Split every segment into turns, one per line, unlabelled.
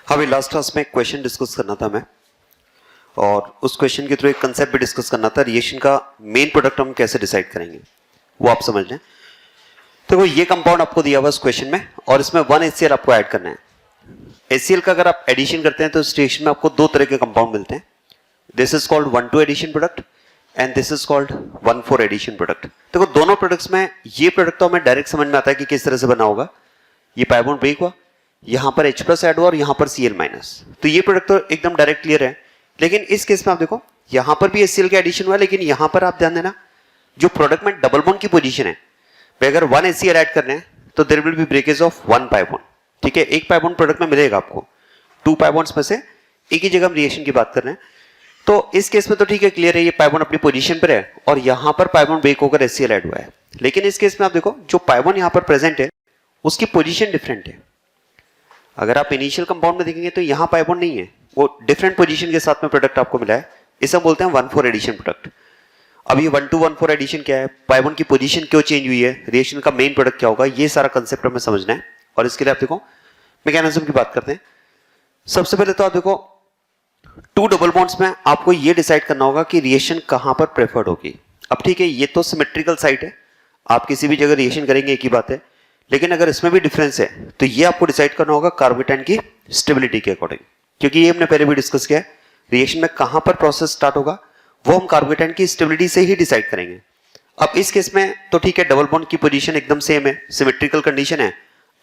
हाँ भाई, last class में एक क्वेश्चन डिस्कस करना था मैं, और उस क्वेश्चन के थ्रू एक कंसेप्ट भी डिस्कस करना था। रिएक्शन का मेन प्रोडक्ट हम कैसे डिसाइड करेंगे वो आप समझ लें। तो ये कंपाउंड आपको दिया हुआ इस क्वेश्चन में, और इसमें 1 HCl आपको ऐड करना है। HCl का अगर आप एडिशन करते हैं तो इस रिएक्शन में आपको दो तरह के कंपाउंड मिलते हैं। This is called 1,2 addition product and this is called 1,4 addition product. देखो दोनों प्रोडक्ट्स में ये प्रोडक्ट तो हमें डायरेक्ट समझ में आता है कि किस तरह से बना होगा। ये पाई बॉन्ड ब्रेक हुआ, यहां पर H+ ऐड हुआ और यहां पर Cl-, तो ये प्रोडक्ट तो एकदम डायरेक्ट क्लियर है। लेकिन इस केस में आप देखो यहां पर भी HCl का एडिशन हुआ, लेकिन यहां पर आप ध्यान देना जो प्रोडक्ट में डबल बॉन्ड की पोजीशन है, अगर 1 HCl ऐड करने हैं तो there will be breakage of 1 pi bond. ठीक है, एक पाई बॉन्ड प्रोडक्ट में मिलेगा आपको, 2 पाई बॉन्ड्स में से एक ही जगह हम रिएक्शन की बात कर रहे हैं। तो इस केस में तो ठीक है, क्लियर है, ये पाई बॉन्ड अपनी पोजीशन पर है और यहां पर पाई बॉन्ड ब्रेक होकर HCl ऐड हुआ है। लेकिन इस केस में आप देखो जो पाई बॉन्ड यहां पर प्रेजेंट है उसकी पोजीशन डिफरेंट है। अगर आप इनिशियल कंपाउंड में देखेंगे तो यहां पाई बॉन्ड नहीं है, वो डिफरेंट पोजीशन के साथ में प्रोडक्ट आपको मिला है। इसे बोलते हैं 1,4 एडिशन प्रोडक्ट। अब ये 1,2-1,4 एडिशन क्या है, पाई बॉन्ड की पोजीशन क्यों चेंज हुई है, रिएक्शन का मेन प्रोडक्ट क्या होगा, ये सारा कंसेप्ट हमें समझना है। और इसके लिए आप देखो मैकेनिज्म की बात करते हैं। सबसे पहले तो आप देखो 2 डबल बॉन्ड्स में आपको ये डिसाइड करना होगा कि रिएक्शन कहां पर प्रेफर्ड होगी। अब ठीक है, ये तो सिमेट्रिकल साइट है, आप किसी भी जगह रिएक्शन करेंगे एक ही बात है। लेकिन अगर इसमें भी डिफरेंस है तो ये आपको डिसाइड करना होगा कार्बोकेटाइन की स्टेबिलिटी के अकॉर्डिंग, क्योंकि ये हमने पहले भी डिस्कस किया है, रिएक्शन में कहां पर प्रोसेस स्टार्ट होगा वो हम कार्बोकेटाइन की स्टेबिलिटी से ही डिसाइड करेंगे। अब इस केस में तो ठीक है, डबल बॉन्ड की पोजीशन एकदम सेम है, सिमेट्रिकल कंडीशन है,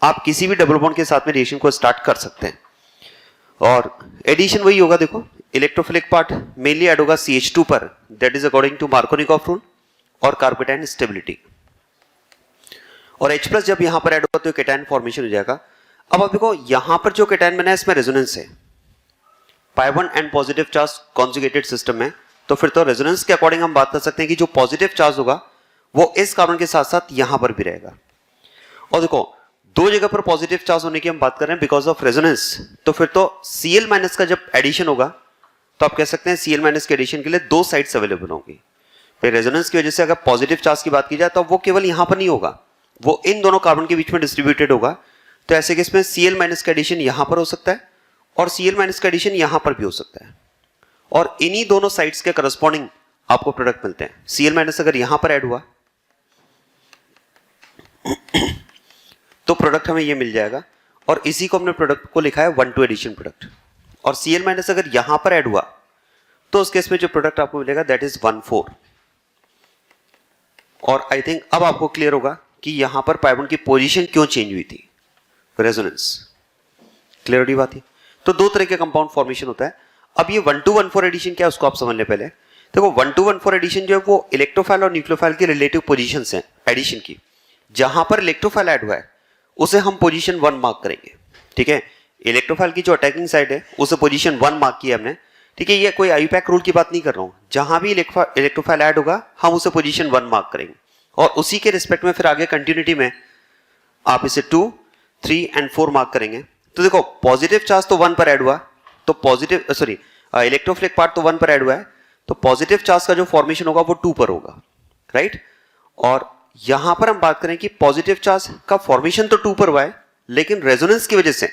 आप किसी भी डबल बॉन्ड के साथ में रिएक्शन को स्टार्ट कर सकते हैं। और एडिशन वही होगा, देखो इलेक्ट्रोफिलिक पार्ट मेनली ऐड होगा CH2 पर, that is according to Markovnikov rule, और कार्बोकेटाइन स्टेबिलिटी। और H+ जब यहां पर ऐड होगा तो केटायन फॉर्मेशन हो जाएगा। अब आप देखो यहां पर जो केटायन बना है इसमें रेजोनेंस है, pi bond and positive charge conjugated system में, तो फिर तो रेजोनेंस के अकॉर्डिंग हम बात कर सकते हैं कि जो पॉजिटिव चार्ज होगा वो इस कार्बन के साथ साथ यहां पर भी रहेगा। और देखो दो जगह पर पॉजिटिव चार्ज होने की हम बात कर रहे हैं बिकॉज ऑफ रेजोनेंस, तो फिर तो Cl- का जब एडिशन होगा तो आप कह सकते हैं Cl- के एडिशन के लिए 2 साइट्स अवेलेबल होंगी। फिर रेजोनेंस की वजह से अगर पॉजिटिव चार्ज की बात की जाए तो वो केवल यहां पर नहीं होगा, वो इन दोनों कार्बन के बीच में डिस्ट्रीब्यूटेड होगा। तो ऐसे केस में Cl- का एडिशन यहां पर हो सकता है और Cl- का एडिशन यहां पर भी हो सकता है, और इन्हीं दोनों साइड्स के करस्पॉन्डिंग आपको प्रोडक्ट मिलते हैं। Cl- अगर यहां पर ऐड हुआ तो प्रोडक्ट हमें ये मिल जाएगा, और इसी को हमने प्रोडक्ट को लिखा है 1,2 एडिशन प्रोडक्ट। और Cl- अगर यहां पर ऐड हुआ तो उस केस में जो प्रोडक्ट आपको मिलेगा दैट इज 1,4। और आई थिंक अब आपको क्लियर होगा कि यहां पर पाई बॉन्ड की पोजीशन क्यों चेंज हुई थी, रेजोनेंस। क्लियर हो बात है। तो दो तरह के कंपाउंड फॉर्मेशन होता है। अब ये 1,2-1,4 एडिशन क्या है उसको आप समझ ले पहले। देखो 1,2-1,4 एडिशन जो है वो इलेक्ट्रोफाइल और न्यूक्लियोफाइल की रिलेटिव पोजीशंस हैं एडिशन की। जहां पर इलेक्ट्रोफाइल ऐड हुआ है उसे हम पोजीशन 1 मार्क करेंगे। ठीक है, इलेक्ट्रोफाइल की जो अटैकिंग साइड है उसे पोजीशन 1 मार्क किया हमने। ठीक है, ये कोई आईपैक रूल की बात नहीं कर रहा हूं, जहां भी इलेक्ट्रोफाइल ऐड होगा हम उसे पोजीशन 1 मार्क करेंगे, और उसी के रिस्पेक्ट में फिर आगे कंटिन्यूटी में आप इसे 2, 3 एंड 4 मार्क करेंगे। तो देखो पॉजिटिव चार्ज तो 1 पर ऐड हुआ, तो पॉजिटिव इलेक्ट्रोफिलिक पार्ट तो 1 पर ऐड हुआ है, तो पॉजिटिव चार्ज का जो फॉर्मेशन होगा वो 2 पर होगा, राइट। और यहां पर हम बात करें कि पॉजिटिव चार्ज का फॉर्मेशन तो 2 पर हुआ है, लेकिन रेजोनेंस की वजह से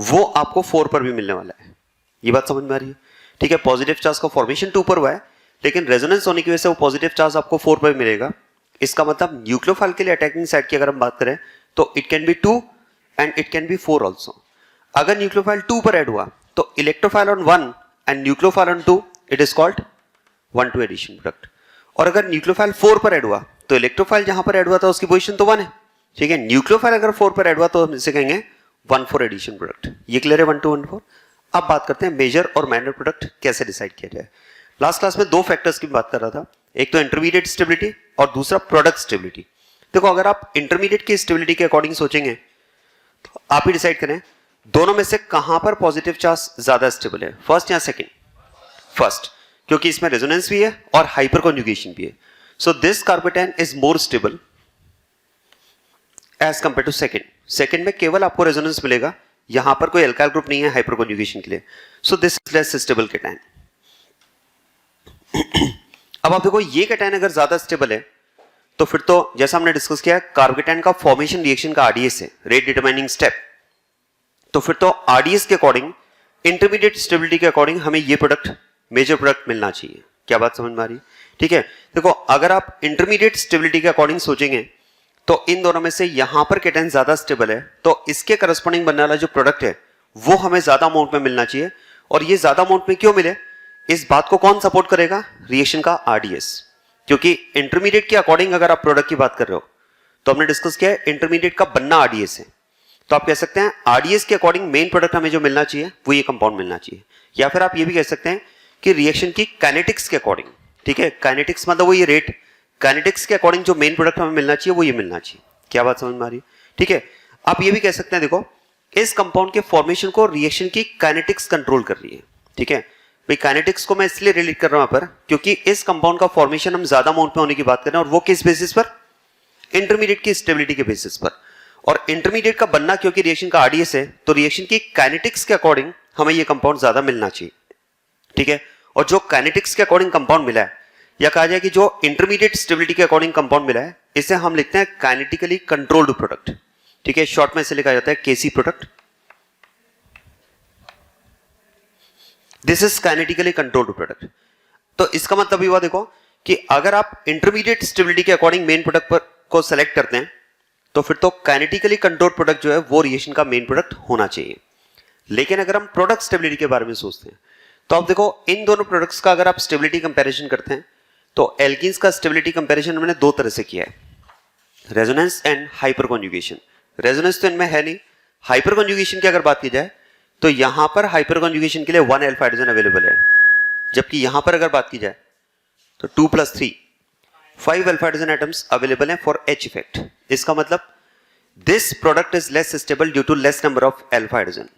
वो आपको 4 पर भी मिलने वाला है। ये बात समझ में आ रही है? ठीक है, पॉजिटिव चार्ज का फॉर्मेशन 2 पर हुआ है, लेकिन रेजोनेंस होने की वजह से वो पॉजिटिव चार्ज आपको 4 पर मिलेगा। इसका मतलब न्यूक्लियोफाइल के लिए अटैकिंग साइड की अगर हम बात करें तो it can be 2 and it can be 4 also. अगर न्यूक्लियोफाइल 2 पर ऐड हुआ तो electrophile on 1 and nucleophile on 2, it is called 1,2 addition product. और अगर न्यूक्लियोफाइल 4 पर ऐड हुआ तो इलेक्ट्रोफाइल जहां पर ऐड हुआ था उसकी पोजीशन तो 1 है। ठीक है, न्यूक्लियोफाइल अगर 4 पर ऐड हुआ तो हम इसे कहेंगे 1,4 एडिशन प्रोडक्ट। ये क्लियर है 1,2-1,4। अब बात करते हैं मेजर और माइनर प्रोडक्ट कैसे डिसाइड किया जाए। लास्ट क्लास में 2 फैक्टर्स की बात कर रहा था, एक तो इंटरमीडिएट स्टेबिलिटी और दूसरा प्रोडक्ट स्टेबिलिटी। देखो अगर आप इंटरमीडिएट की स्टेबिलिटी के अकॉर्डिंग सोचेंगे तो आप ही डिसाइड करें दोनों में से कहां पर पॉजिटिव चार्ज ज्यादा स्टेबल है, फर्स्ट या सेकंड? फर्स्ट, क्योंकि इसमें रेजोनेंस भी है और हाइपर कॉन्जुगेशन भी है। So this carbocation is more stable as compare to second. Second में केवल आपको रेजोनेंस मिलेगा, यहां पर कोई एल्काइल ग्रुप नहीं है हाइपर कॉन्जुगेशन के लिए। So this is less stable cation. अब आप देखो ये केटाइन अगर ज्यादा स्टेबल है तो फिर तो जैसा हमने डिस्कस किया कार्बोकेटाइन का फॉर्मेशन रिएक्शन का RDS है, रेट डिटरमाइनिंग स्टेप। तो फिर तो आरडीएस के अकॉर्डिंग, इंटरमीडिएट स्टेबिलिटी के अकॉर्डिंग हमें ये प्रोडक्ट, मेजर प्रोडक्ट मिलना चाहिए। क्या बात समझ में आ रही है? ठीक है, देखो अगर आप इंटरमीडिएट स्टेबिलिटी के अकॉर्डिंग सोचेंगे तो इन दोनों में से यहां पर केटायन ज्यादा स्टेबल है, तो इसके करस्पॉन्डिंग बनने वाला जो प्रोडक्ट है वो हमें ज्यादा अमाउंट में मिलना चाहिए। और ये ज्यादा अमाउंट में क्यों मिले, इस बात को कौन सपोर्ट करेगा? रिएक्शन का आरडीएस। क्योंकि इंटरमीडिएट के अकॉर्डिंग अगर आप प्रोडक्ट की बात कर रहे हो तो हमने डिस्कस किया है इंटरमीडिएट का बनना आरडीएस है, तो आप कह सकते हैं आरडीएस के अकॉर्डिंग मेन प्रोडक्ट हमें जो मिलना चाहिए वो ये कंपाउंड मिलना चाहिए। या फिर आप ये भी कह सकते हैं कि रिएक्शन की काइनेटिक्स के अकॉर्डिंग, ठीक है, काइनेटिक्स मतलब वो ये रेट, काइनेटिक्स के अकॉर्डिंग जो मेन प्रोडक्ट हमें मिलना चाहिए वो ये मिलना चाहिए। क्या बात समझ में आ रही है? ठीक है, आप ये भी कह सकते हैं देखो इस कंपाउंड के फॉर्मेशन को रिएक्शन की काइनेटिक्स कंट्रोल कर रही है। ठीक है भाई, काइनेटिक्स को मैं इसलिए रिलेट कर रहा हूं पर क्योंकि इस कंपाउंड का फॉर्मेशन हम ज्यादा अमाउंट में होने की बात कर रहे हैं, और वो किस बेसिस पर? इंटरमीडिएट की स्टेबिलिटी के बेसिस पर। और इंटरमीडिएट का बनना क्योंकि रिएक्शन का आरडीएस है, तो रिएक्शन की काइनेटिक्स के अकॉर्डिंग हमें ये कंपाउंड ज्यादा मिलना चाहिए। ठीक है, और जो काइनेटिक्स के अकॉर्डिंग कंपाउंड मिला है, या कहा जाए कि जो इंटरमीडिएट स्टेबिलिटी के अकॉर्डिंग कंपाउंड मिला है, इसे हम लिखते हैं काइनेटिकली कंट्रोल्ड प्रोडक्ट। ठीक है, शॉर्ट में इसे लिखा जाता है KC product. This is kinetically controlled product. तो इसका मतलब भी हुआ देखो कि अगर आप इंटरमीडिएट स्टेबिलिटी के अकॉर्डिंग मेन प्रोडक्ट पर को सेलेक्ट करते हैं तो फिर तो काइनेटिकली कंट्रोल्ड प्रोडक्ट जो है वो रिएक्शन का मेन प्रोडक्ट होना चाहिए। लेकिन अगर हम प्रोडक्ट स्टेबिलिटी के बारे में सोचते हैं तो आप देखो इन दोनों प्रोडक्ट्स का अगर आप स्टेबिलिटी कंपैरिजन करते हैं तो एल्कीन्स का स्टेबिलिटी कंपैरिजन हमने दो तरह से किया है, resonance and hyper conjugation. Resonance तो इनमें है नहीं, हाइपर कॉन्जुगेशन की अगर बात की जाए तो यहां पर हाइपर कॉन्जुगेशन के लिए 1 अल्फा हाइड्रोजन अवेलेबल है, जबकि यहां पर अगर बात की जाए तो 2 + 3 5 अल्फा हाइड्रोजन एटम्स अवेलेबल हैं फॉर H इफेक्ट। इसका मतलब this product is less stable due to less number of alpha hydrogen.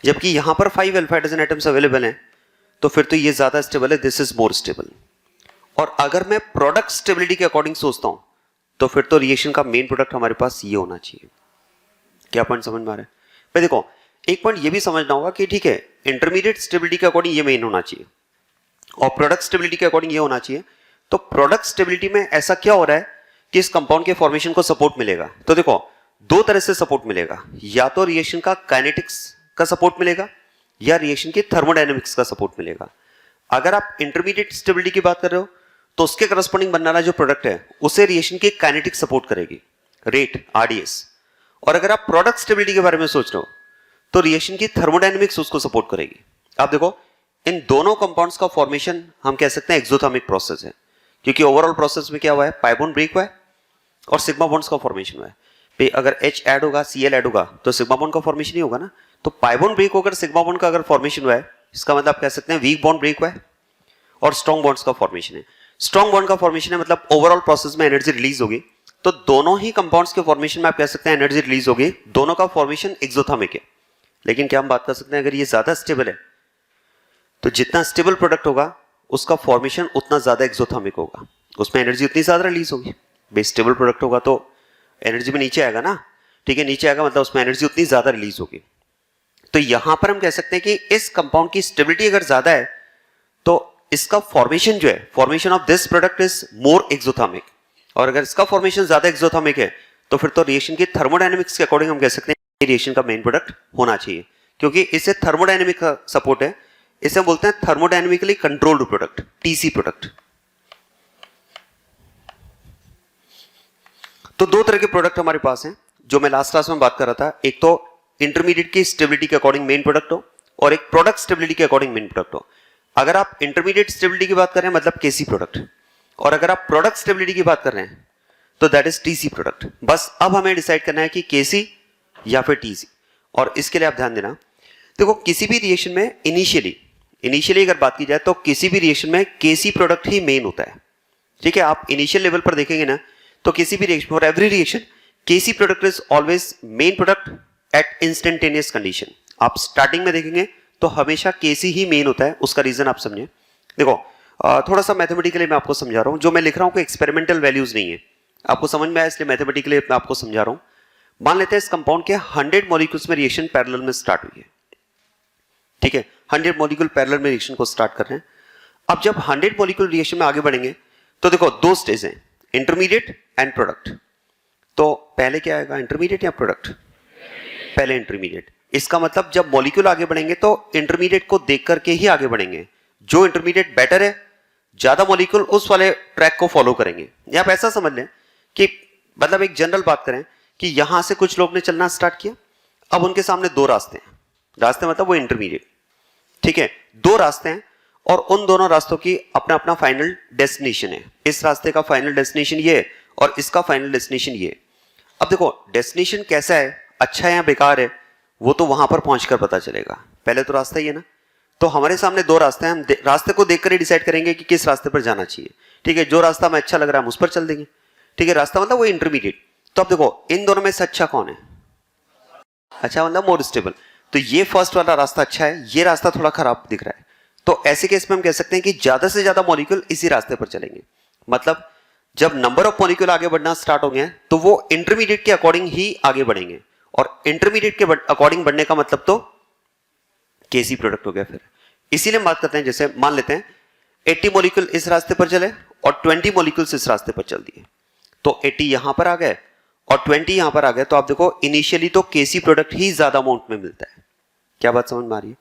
जबकि यहां पर 5 अल्फा हाइड्रोजन एटम्स अवेलेबल हैं, तो फिर तो ये ज्यादा स्टेबल है, दिस इज मोर स्टेबल। और अगर मैं प्रोडक्ट स्टेबिलिटी के अकॉर्डिंग सोचता हूं तो फिर तो रिएक्शन का मेन प्रोडक्ट हमारे पास ये होना चाहिए। क्या पॉइंट समझ में आ रहा है भाई? देखो एक पॉइंट ये भी समझना होगा कि ठीक है इंटरमीडिएट स्टेबिलिटी के अकॉर्डिंग ये मेन होना चाहिए और प्रोडक्ट स्टेबिलिटी के अकॉर्डिंग ये होना चाहिए। तो प्रोडक्ट स्टेबिलिटी में ऐसा क्या हो रहा है कि इस कंपाउंड के फॉर्मेशन को सपोर्ट मिलेगा? तो देखो दो तरह से सपोर्ट मिलेगा, या तो रिएक्शन का काइनेटिक्स का सपोर्ट मिलेगा या रिएक्शन की थर्मोडायनेमिक्स का सपोर्ट मिलेगा। अगर आप इंटरमीडिएट स्टेबिलिटी की बात कर रहे हो तो उसके करस्पॉन्डिंग बनने वाला जो प्रोडक्ट है उसे रिएक्शन की काइनेटिक्स सपोर्ट करेगी, रेट आरडीएस। और अगर आप प्रोडक्ट स्टेबिलिटी के बारे में सोच रहे हो तो रिएक्शन की थर्मोडायनेमिक्स उसको सपोर्ट करेगी। आप देखो इन दोनों कंपाउंड्स का फॉर्मेशन हम कह सकते हैं एक्सोथर्मिक प्रोसेस है, क्योंकि ओवरऑल प्रोसेस में क्या हुआ है, पाई बॉन्ड ब्रेक हुआ है और सिग्मा बॉन्ड्स का फॉर्मेशन हुआ है। भाई अगर H ऐड होगा, Cl ऐड होगा तो सिग्मा बॉन्ड का फॉर्मेशन ही होगा ना। तो पाई बॉन्ड ब्रेक होकर सिग्मा बॉन्ड का अगर फॉर्मेशन हुआ है, इसका मतलब आप कह सकते हैं वीक बॉन्ड ब्रेक हुआ है और स्ट्रॉन्ग बॉन्ड्स का फॉर्मेशन है। स्ट्रॉन्ग बॉन्ड का फॉर्मेशन है मतलब ओवरऑल प्रोसेस में एनर्जी रिलीज होगी। तो दोनों ही कंपाउंड्स के फॉर्मेशन में आप कह सकते हैं एनर्जी रिलीज होगी, दोनों का फॉर्मेशन एक्सोथर्मिक है। लेकिन क्या हम बात कर सकते हैं अगर ये ज्यादा स्टेबल है तो जितना स्टेबल प्रोडक्ट होगा उसका फॉर्मेशन उतना ज्यादा एक्सोथर्मिक होगा, उसमें एनर्जी उतनी ज्यादा रिलीज होगी। बेस स्टेबल प्रोडक्ट होगा तो एनर्जी में नीचे आएगा ना, ठीक है, नीचे आएगा मतलब उसमें एनर्जी उतनी ज्यादा रिलीज होगी। तो यहां पर हम कह सकते हैं कि इस कंपाउंड की स्टेबिलिटी अगर ज्यादा है तो इसका फॉर्मेशन जो है, formation of this product is more exothermic. और अगर इसका फॉर्मेशन ज्यादा एक्सोथर्मिक है तो फिर तो रिएक्शन की थर्मोडायनेमिक्स के अकॉर्डिंग हम कह सकते हैं रिएक्शन का मेन प्रोडक्ट होना चाहिए, क्योंकि इससे थर्मोडायनेमिक का सपोर्ट है। इसे हम बोलते हैं thermodynamically controlled product, TC product. तो दो तरह के प्रोडक्ट हमारे पास हैं जो मैं लास्ट क्लास में बात कर रहा था, एक तो इंटरमीडिएट की स्टेबिलिटी के अकॉर्डिंग मेन प्रोडक्ट हो और एक प्रोडक्ट स्टेबिलिटी के अकॉर्डिंग मेन प्रोडक्ट हो। अगर आप इंटरमीडिएट स्टेबिलिटी की बात कर रहे हैं मतलब केसी प्रोडक्ट, और अगर आप प्रोडक्ट स्टेबिलिटी की बात कर रहे हैं तो दैट इज टीसी प्रोडक्ट। बस अब हमें डिसाइड करना है कि केसी या फिर टीसी। और इसके लिए आप ध्यान देना, देखो किसी भी रिएक्शन में इनिशियली अगर बात की जाए तो किसी भी रिएक्शन में केसी प्रोडक्ट ही मेन होता है। ठीक है, आप इनिशियल लेवल पर देखेंगे ना तो किसी भी reaction, for every reaction KC product is always main product at instantaneous condition. आप स्टार्टिंग में देखेंगे तो हमेशा केसी ही मेन होता है। उसका रीजन आप समझे, देखो थोड़ा सा मैथमेटिकली मैं आपको समझा रहा हूं, जो मैं लिख रहा हूं कोई एक्सपेरिमेंटल वैल्यूज नहीं है, आपको समझ में आया इसलिए मैथमेटिकली मैं आपको समझा रहा हूं। मान लेते हैं इस कंपाउंड के 100 मॉलिक्यूल्स में रिएक्शन पैरेलल में स्टार्ट हुई है। ठीक है, 100 मॉलिक्यूल पैरेलल में रिएक्शन को स्टार्ट कर रहे हैं। अब जब 100 मॉलिक्यूल रिएक्शन में आगे बढ़ेंगे तो देखो दो स्टेज हैं, इंटरमीडिएट एंड प्रोडक्ट। तो पहले क्या आएगा, इंटरमीडिएट या प्रोडक्ट? पहले इंटरमीडिएट। इसका मतलब जब मॉलिक्यूल आगे बढ़ेंगे तो इंटरमीडिएट को देख करके ही आगे बढ़ेंगे। जो इंटरमीडिएट बेटर है, ज्यादा मॉलिक्यूल उस वाले ट्रैक को फॉलो करेंगे। या आप ऐसा समझ लें कि मतलब एक जनरल बात करें कि यहां से कुछ लोग ने चलना स्टार्ट किया, अब उनके सामने दो रास्ते हैं, रास्ते मतलब वो इंटरमीडिएट, ठीक है, दो रास्ते हैं और उन दोनों रास्तों की अपना अपना फाइनल डेस्टिनेशन है। इस रास्ते का फाइनल डेस्टिनेशन ये है और इसका फाइनल डेस्टिनेशन ये है। अब देखो डेस्टिनेशन कैसा है, अच्छा है या बेकार है, वो तो वहां पर पहुंचकर पता चलेगा। पहले तो रास्ता ही है ना, तो हमारे सामने दो रास्ते हैं, हम रास्ते को देखकर ही डिसाइड करेंगे कि किस रास्ते पर जाना चाहिए। ठीक है, जो रास्ता हमें अच्छा लग रहा है हम उस पर चल देंगे। ठीक है, रास्ता मतलब वो इंटरमीडिएट। तो अब देखो इन दोनों में से अच्छा कौन है? अच्छा मतलब मोर स्टेबल। तो ये फर्स्ट वाला रास्ता अच्छा है, ये रास्ता थोड़ा खराब दिख रहा है। तो ऐसे केस में हम कह सकते हैं कि ज्यादा से ज्यादा मॉलिक्यूल इसी रास्ते पर चलेंगे। मतलब जब नंबर ऑफ मॉलिक्यूल आगे बढ़ना स्टार्ट हो गए हैं तो वो इंटरमीडिएट के अकॉर्डिंग ही आगे बढ़ेंगे, और इंटरमीडिएट के अकॉर्डिंग बढ़ने का मतलब तो केसी प्रोडक्ट हो गया। फिर इसीलिए हम बात करते हैं, जैसे मान लेते हैं 80 मॉलिक्यूल इस रास्ते पर चले और 20 मॉलिक्यूल्स इस रास्ते पर चल दिए, तो 80 यहां पर आ गए और 20 यहां पर आ गए। तो आप देखो इनिशियली तो केसी प्रोडक्ट ही ज्यादा अमाउंट में मिलता है। क्या बात समझ में आ रही है?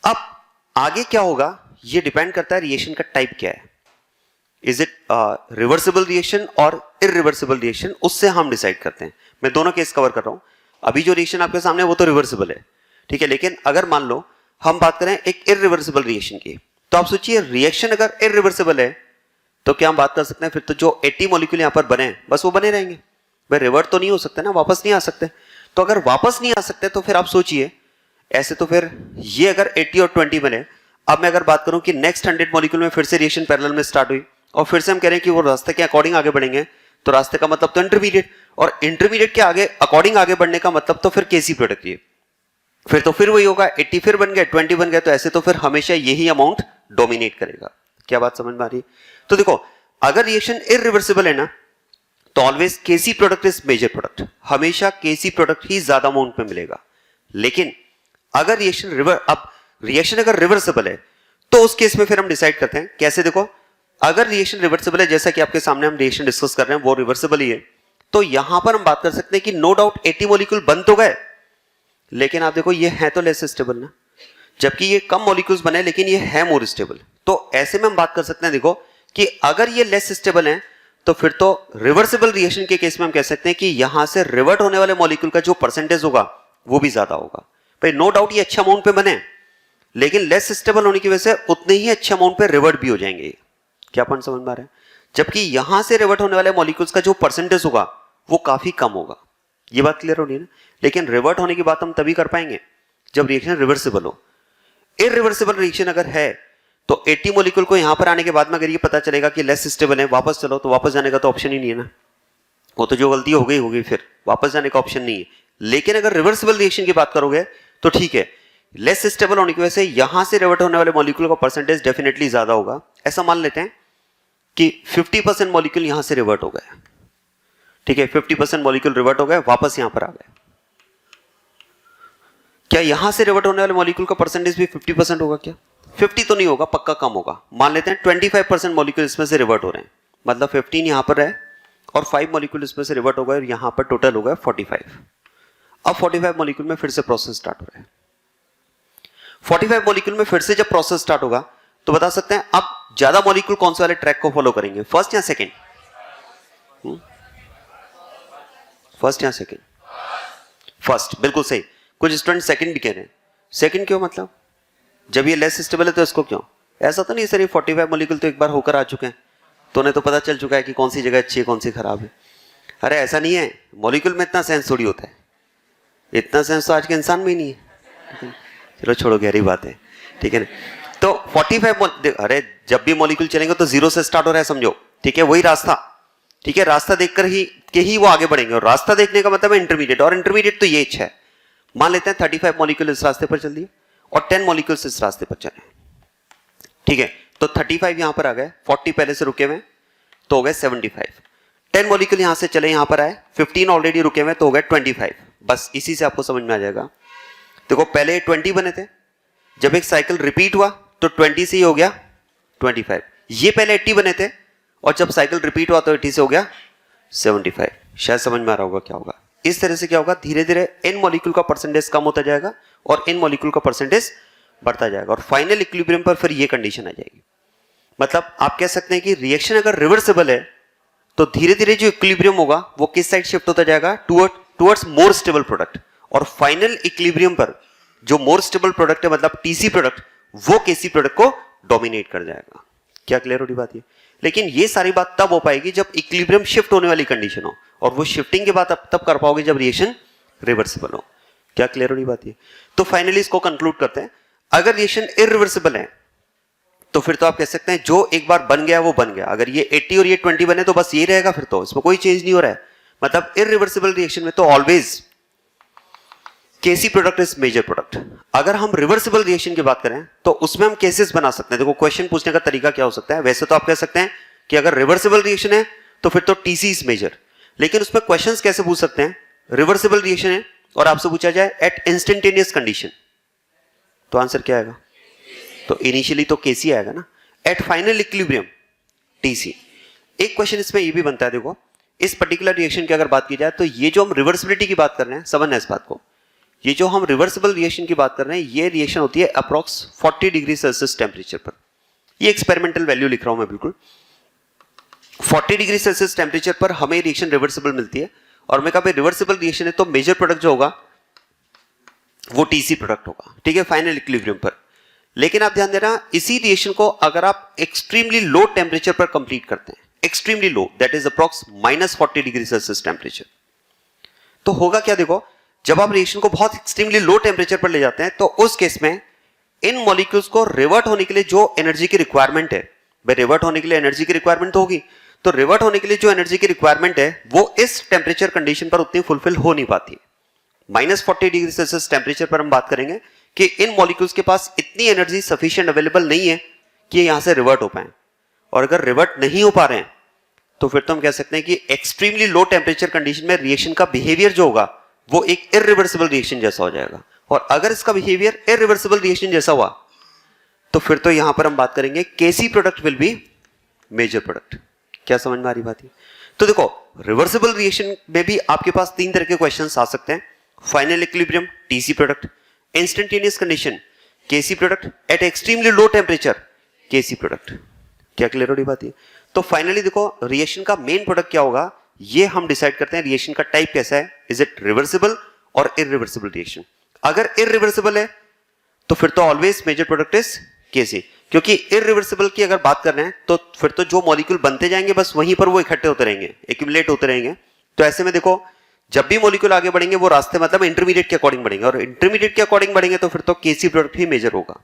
अब आगे क्या होगा ये डिपेंड करता है रिएक्शन का टाइप क्या है। इज इट रिवर्सिबल रिएक्शन और इरिवर्सिबल रिएक्शन, उससे हम डिसाइड करते हैं। मैं दोनों केस कवर कर रहा हूं। अभी जो रिएक्शन आपके सामने वो तो रिवर्सिबल है, ठीक है, लेकिन अगर मान लो हम बात करें एक इरिवर्सिबल रिएक्शन की, तो आप सोचिए रिएक्शन अगर इरिवर्सिबल है तो क्या हम बात कर सकते हैं फिर तो जो 80 मॉलिक्यूल यहां पर बने बस वो बने रहेंगे। भाई रिवर्ट तो नहीं हो सकते ना, वापस नहीं आ सकते। तो अगर वापस नहीं आ सकते तो फिर आप सोचिए ऐसे, तो फिर ये अगर 80 और 20 बने, अब मैं अगर बात करूं कि नेक्स्ट 100 मॉलिक्यूल में फिर से रिएक्शन पैरेलल में स्टार्ट हुई और फिर से हम कह रहे हैं कि वो रास्ते के अकॉर्डिंग आगे बढ़ेंगे, तो रास्ते का मतलब तो इंटरमीडिएट, और इंटरमीडिएट के आगे अकॉर्डिंग आगे बढ़ने का मतलब तो फिर केसी प्रोडक्ट ये। फिर तो फिर वही होगा, 80 फिर बन गए, 20 बन गए, तो ऐसे तो फिर हमेशा यही अमाउंट डोमिनेट करेगा। क्या बात समझ में आ रही है? तो देखो अगर रिएक्शन इरिवर्सिबल है ना तो always KC product is major product, हमेशा केसी प्रोडक्ट ही ज्यादा अमाउंट में मिलेगा। लेकिन अगर रिएक्शन अगर रिवर्सिबल है तो उस केस में फिर हम डिसाइड करते हैं कैसे। देखो अगर रिएक्शन रिवर्सिबल है, जैसा कि आपके सामने हम रिएक्शन डिस्कस कर रहे हैं वो रिवर्सिबल ही है, तो यहां पर हम बात कर सकते हैं कि नो डाउट 80 मॉलिक्यूल बन तो गए, लेकिन आप देखो ये है तो लेस स्टेबल ना, जबकि ये कम मॉलिक्यूल्स बने लेकिन ये है मोर स्टेबल। तो ऐसे में हम बात कर सकते हैं देखो कि अगर ये लेस स्टेबल है तो फिर तो रिवर्सिबल रिएक्शन के केस में हम कह सकते हैं कि यहां से रिवर्ट होने वाले मॉलिक्यूल का जो परसेंटेज होगा वो भी ज्यादा होगा। भाई नो डाउट ये अच्छा अमाउंट पे बने, लेकिन लेस स्टेबल होने की वजह से उतने ही अच्छे अमाउंट पे रिवर्ट भी हो जाएंगे। क्या पॉइंट समझ में आ रहा है? जबकि यहां से रिवर्ट होने वाले मॉलिक्यूल्स का जो परसेंटेज होगा वो काफी कम होगा। ये बात क्लियर हो रही है ना? लेकिन रिवर्ट होने की बात हम तभी कर पाएंगे जब रिएक्शन रिवर्सिबल हो। इरिवर्सिबल रिएक्शन अगर है तो 80 मॉलिक्यूल को यहां पर आने के बाद में अगर ये पता चलेगा कि लेस स्टेबल है, वापस चलो, तो वापस जाने का तो ऑप्शन ही नहीं है ना, वो तो जो गलती हो गई होगी, फिर वापस जाने का ऑप्शन नहीं है। लेकिन अगर रिवर्सिबल रिएक्शन की बात करोगे तो ठीक है, लेस स्टेबल होने की वजह से यहां से रिवर्ट होने वाले मॉलिक्यूल का परसेंटेज डेफिनेटली ज्यादा होगा। ऐसा मान लेते हैं कि 50% मॉलिक्यूल यहां से रिवर्ट हो गए, ठीक है, 50% मॉलिक्यूल रिवर्ट हो गए, वापस यहां पर आ गए। क्या यहां से रिवर्ट होने वाले मॉलिक्यूल का परसेंटेज भी 50% होगा? क्या 50 तो नहीं होगा, पक्का कम होगा। मान लेते हैं 25% मॉलिक्यूल इसमें से रिवर्ट हो रहे हैं, मतलब 15 यहां पर है और 5 मॉलिक्यूल इसमें से रिवर्ट हो गए और यहां पर टोटल हो गए 45। अब 45 मॉलिक्यूल में फिर से प्रोसेस स्टार्ट हो रहा है। 45 मॉलिक्यूल में फिर से जब प्रोसेस स्टार्ट होगा तो बता सकते हैं अब ज्यादा मॉलिक्यूल कौन से वाले ट्रैक को फॉलो करेंगे, फर्स्ट या सेकंड? फर्स्ट या सेकंड? फर्स्ट, बिल्कुल सही। कुछ स्टूडेंट सेकंड भी कह रहे हैं। सेकंड क्यों? मतलब जब ये लेस स्टेबल है तो इसको क्यों? ऐसा तो नहीं सर, ये 45 मॉलिक्यूल तो एक बार होकर आ चुके हैं, तो उन्हें तो पता चल चुका है कि कौन सी जगह अच्छी है कौन सी खराब है। अरे ऐसा नहीं है, मॉलिक्यूल में इतना सेंस थोड़ी होता है, इतना सेंस तो आज के इंसान में ही नहीं है। चलो छोड़ो, गहरी बात है, ठीक है ना। तो 45, अरे जब भी मॉलिक्यूल चलेंगे तो जीरो से स्टार्ट हो रहा है समझो, ठीक है, वही रास्ता, ठीक है, रास्ता देखकर ही वो आगे बढ़ेंगे, और रास्ता देखने का मतलब है इंटरमीडिएट, और इंटरमीडिएट तो ये इच्छा है। मान लेते हैं 35 मॉलिक्यूल इस रास्ते पर चल दिए और 10 मॉलिक्यूल्स इस रास्ते पर चले, ठीक है, तो 35 यहां पर आ गए, 40 पहले से रुके हुए तो हो गए 75। 10 मॉलिक्यूल यहां से चले यहां पर आए, 15 ऑलरेडी रुके हुए तो हो गए 25। बस इसी से आपको समझ में आ जाएगा। देखो पहले 20 बने थे, जब एक साइकिल रिपीट हुआ तो 20 से ही हो गया 25। ये पहले 80 बने थे और जब साइकिल रिपीट हुआ तो 80 से हो गया 75। शायद समझ में आ रहा होगा क्या होगा। इस तरह से क्या होगा, धीरे धीरे n मॉलिक्यूल का परसेंटेज कम होता जाएगा और n मॉलिक्यूल का परसेंटेज बढ़ता जाएगा और फाइनल इक्विलिब्रियम पर फिर ये कंडीशन आ जाएगी। मतलब आप कह सकते हैं कि रिएक्शन अगर रिवर्सिबल है तो धीरे धीरे जो इक्विलिब्रियम होगा वो किस साइड शिफ्ट होता जाएगा, टुवर्ड्स मोर स्टेबल प्रोडक्ट, और फाइनल इक्विलिब्रियम पर जो मोर स्टेबल प्रोडक्ट है मतलब टीसी प्रोडक्ट, वो केसी प्रोडक्ट को डोमिनेट कर जाएगा। क्या क्लियर हो रही बात है? लेकिन ये सारी बात तब हो पाएगी जब इक्विलिब्रियम शिफ्ट होने वाली कंडीशन हो, और वो शिफ्टिंग के बाद तब कर पाओगे जब रिएक्शन रिवर्सिबल हो। क्या क्लियर हो रही बात है? तो फाइनली इसको कंक्लूड करते हैं, अगर रिएक्शन इरिवर्सिबल है तो फिर तो आप कह सकते हैं जो एक बार बन गया वो बन गया। अगर ये 80 और ये 20 बने तो बस ये रहेगा, फिर तो इसमें कोई चेंज नहीं हो रहा है। मतलब इरिवर्सिबल रिएक्शन में तो always KC product is major product. अगर हम रिवर्सिबल रिएक्शन की बात करें तो उसमें हम केसेस बना सकते हैं। देखो क्वेश्चन पूछने का तरीका क्या हो सकता है, वैसे तो आप कह सकते हैं कि अगर रिवर्सिबल रिएक्शन है तो फिर तो टीसी इज मेजर, लेकिन उसमें क्वेश्चंस कैसे पूछ सकते हैं, रिवर्सिबल रिएक्शन है और आपसे पूछा जाए एट इंस्टेंटेनियस कंडीशन, तो आंसर क्या आएगा? तो इनिशियली तो केसी आएगा ना। At final equilibrium TC. एक क्वेश्चन इसमें ये भी बनता है, देखो इस पर्टिकुलर रिएक्शन की अगर बात की जाए तो ये जो हम रिवर्सिबिलिटी की बात कर रहे हैं, समझना इस बात को, ये जो हम रिवर्सिबल रिएक्शन की बात कर रहे हैं ये रिएक्शन होती है अप्रॉक्स 40 डिग्री सेल्सियस टेम्परेचर पर। ये एक्सपेरिमेंटल वैल्यू लिख रहा हूं मैं बिल्कुल। 40 डिग्री सेल्सियस टेम्परेचर पर हमें रिएक्शन रिवर्सिबल मिलती है, और मैं कहा रिवर्सिबल रिएक्शन है तो मेजर प्रोडक्ट जो होगा वो टीसी प्रोडक्ट होगा, ठीक है, फाइनल इक्विलिब्रियम पर। लेकिन आप ध्यान देना, इसी रिएक्शन को अगर आप एक्सट्रीमली लो टेम्परेचर पर कंप्लीट करते हैं, extremely low that is approx -40 degree Celsius temperature, तो होगा क्या, देखो जब आप रिएक्शन को बहुत एक्सट्रीमली लो टेम्परेचर पर ले जाते हैं तो उस केस में इन मॉलिक्यूल्स को रिवर्ट होने के लिए जो एनर्जी की रिक्वायरमेंट है, भाई रिवर्ट होने के लिए एनर्जी की रिक्वायरमेंट तो होगी, तो रिवर्ट होने के लिए जो एनर्जी की रिक्वायरमेंट है वो इस टेम्परेचर कंडीशन पर उतनी फुलफिल हो नहीं पाती है। -40 डिग्री सेल्सियस टेम्परेचर पर हम बात करेंगे कि इन मॉलिक्यूल्स के पास इतनी एनर्जी सफिशिएंट अवेलेबल नहीं है कि यहां से रिवर्ट हो पाए, और अगर रिवर्ट नहीं हो पा रहे हैं तो फिर तो हम कह सकते हैं कि एक्सट्रीमली लो टेम्परेचर कंडीशन में रिएक्शन का बिहेवियर जो होगा वो एक इरिवर्सिबल रिएक्शन जैसा हो जाएगा। और अगर इसका बिहेवियर इरिवर्सिबल रिएक्शन जैसा हुआ तो फिर तो यहां पर हम बात करेंगे KC product will be major product. क्या समझ में आ रही बात है? तो देखो रिवर्सिबल रिएक्शन में भी आपके पास तीन तरह के क्वेश्चंस आ सकते हैं, final equilibrium TC product, instantaneous condition KC product, at extremely low temperature KC product. क्या क्लियर हो रही बात है? तो फाइनली देखो रिएक्शन का मेन प्रोडक्ट क्या होगा ये हम डिसाइड करते हैं, रिएक्शन का टाइप कैसा है, इज इट रिवर्सिबल और इरिवर्सिबल रिएक्शन। अगर इरिवर्सिबल है तो फिर तो always major product is KC, क्योंकि इरिवर्सिबल की अगर बात कर रहे हैं तो फिर तो जो मॉलिक्यूल बनते जाएंगे बस वहीं पर वो इकट्ठे होते रहेंगे, एक्यूमुलेट होते रहेंगे। तो ऐसे में देखो जब भी मॉलिक्यूल आगे बढ़ेंगे वो रास्ते मतलब इंटरमीडिएट के अकॉर्डिंग बढ़ेंगे, और इंटरमीडिएट के अकॉर्डिंग बढ़ेंगे तो फिर तो केसी प्रोडक्ट ही मेजर होगा।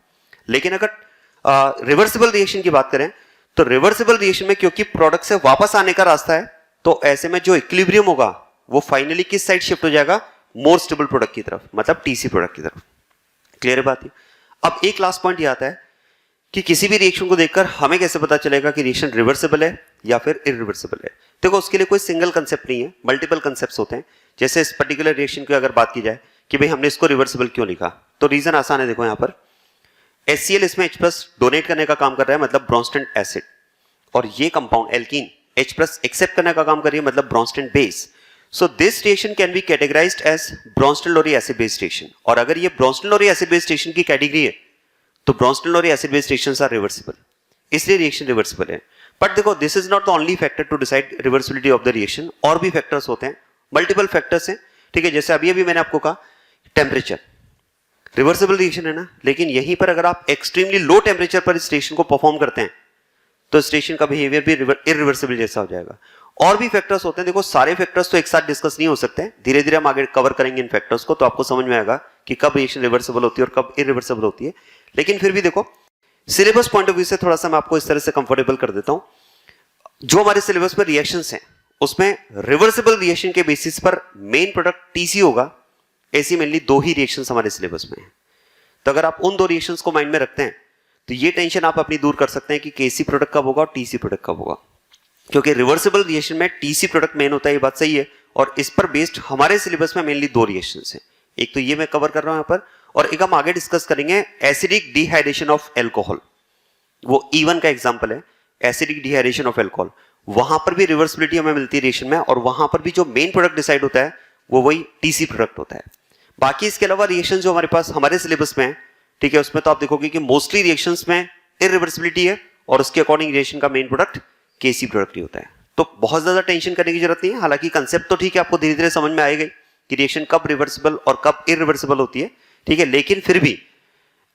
लेकिन अगर रिवर्सिबल रिएक्शन की बात करें तो रिवर्सिबल रिएक्शन में क्योंकि प्रोडक्ट से वापस आने का रास्ता है तो ऐसे में जो इक्विलिब्रियम होगा वो फाइनली किस साइड शिफ्ट हो जाएगा, मोर स्टेबल प्रोडक्ट की तरफ, मतलब टीसी प्रोडक्ट की तरफ। क्लियर है बात है? अब एक लास्ट पॉइंट ये आता है कि किसी भी रिएक्शन को देखकर हमें कैसे पता चलेगा कि रिएक्शन रिवर्सिबल है या फिर इरिवर्सिबल है। देखो उसके लिए कोई सिंगल कंसेप्ट नहीं है, मल्टीपल कंसेप्ट्स होते हैं। जैसे इस पर्टिकुलर रिएक्शन की अगर बात की जाए कि भाई हमने इसको रिवर्सिबल क्यों लिखा, तो रीजन आसान है। देखो यहां पर HCl इसमें H+ डोनेट करने का काम कर रहा है, मतलब ब्रोंस्टेड एसिड, और ये कंपाउंड एल्कीन H+ एक्सेप्ट करने का काम कर रही है, मतलब Bronsted base. So this reaction can be categorised as Bronsted-Lowry acid base reaction, और अगर ये ब्रोंस्टेड-लोरी एसिड बेस रिएक्शन की कैटेगरी है तो Bronsted-Lowry acid base reactions are reversible, इसलिए रिएक्शन रिवर्सिबल है। बट देखो this is not the only factor to decide reversibility of the reaction, और भी फैक्टर्स होते हैं, मल्टीपल फैक्टर्स हैं, ठीक है। जैसे अभी मैंने आपको कहा टेम्परेचर, रिवर्सिबल रिएक्शन है ना, लेकिन यहीं पर अगर आप एक्सट्रीमली लो टेम्परेचर पर इस रिएक्शन को परफॉर्म करते हैं तो इस रिएक्शन का बिहेवियर भी इरिवर्सिबल जैसा हो जाएगा। और भी फैक्टर्स होते हैं, देखो सारे फैक्टर्स तो एक साथ डिस्कस नहीं हो सकते, धीरे धीरे हम आगे कवर करेंगे इन फैक्टर्स को, तो आपको समझ में आएगा कि कब रिएक्शन रिवर्सिबल होती है और कब इरिवर्सिबल होती है। लेकिन फिर भी देखो सिलेबस पॉइंट ऑफ व्यू से थोड़ा सा मैं आपको इस तरह से कंफर्टेबल कर देता हूं। जो हमारे सिलेबस पर रिएक्शंस हैं उसमें रिवर्सिबल रिएक्शन के बेसिस पर मेन प्रोडक्ट टीसी होगा। ऐसी मेनली दो ही रिएक्शंस हमारे सिलेबस में हैं, तो अगर आप उन दो रिएक्शंस को माइंड में रखते हैं तो ये टेंशन आप अपनी दूर कर सकते हैं कि केसी प्रोडक्ट कब होगा और टीसी प्रोडक्ट कब होगा, क्योंकि रिवर्सिबल रिएक्शन में टीसी प्रोडक्ट मेन होता है, ये बात सही है। और इस पर बेस्ड हमारे सिलेबस में मेनली दो रिएक्शंस हैं, एक तो ये मैं कवर कर रहा हूं यहां पर, और एक हम आगे डिस्कस करेंगे एसिडिक डिहाइड्रेशन ऑफ एल्कोहल। वो E1 का एग्जांपल है, एसिडिक डिहाइड्रेशन ऑफ एल्कोहल। वहां पर भी रिवर्सिबिलिटी हमें मिलती है रिएक्शन में, और वहां पर भी जो मेन प्रोडक्ट डिसाइड होता है वो वही टीसी प्रोडक्ट होता है। बाकी इसके अलावा रिएक्शन जो हमारे पास हमारे सिलेबस में है, ठीक है, उसमें तो आप देखोगे कि मोस्टली रिएक्शंस में इरिवर्सिबिलिटी है और उसके अकॉर्डिंग रिएक्शन का मेन प्रोडक्ट केसी प्रोडक्ट ही होता है। तो बहुत ज्यादा टेंशन करने की जरूरत नहीं है। हालांकि कंसेप्ट तो ठीक है, आपको धीरे धीरे समझ में आएगा कि रिएक्शन कब रिवर्सिबल और कब इरिवर्सिबल होती है, ठीक है, लेकिन फिर भी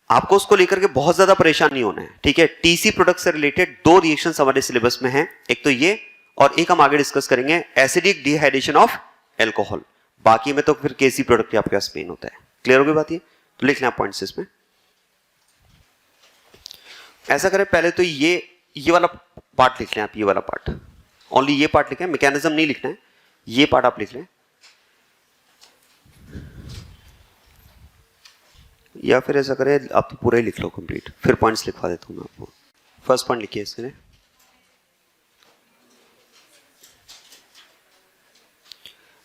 आपको उसको लेकर के बहुत ज्यादा परेशान नहीं होना है, ठीक है। टीसी प्रोडक्ट से रिलेटेड दो रिएक्शंस हमारे सिलेबस में हैं, एक तो ये और एक हम आगे डिस्कस करेंगे एसिडिक डिहाइड्रेशन ऑफ एल्कोहल। बाकी में तो फिर केसी प्रोडक्ट आपके पास मेन होता है। क्लियर हो गई बात ये? तो लिख लें पॉइंट्स इसमें। ऐसा करें, पहले तो ये वाला पार्ट लिख लें आप, ये वाला पार्ट, ओनली ये पार्ट लिखें, मैकेनिज्म नहीं लिखना है, ये पार्ट आप लिख लें, या फिर ऐसा करें आप तो पूरा ही लिख लो कंप्लीट, फिर पॉइंट्स लिखवा देता हूं मैं आपको। फर्स्ट पॉइंट लिखिए इसमें,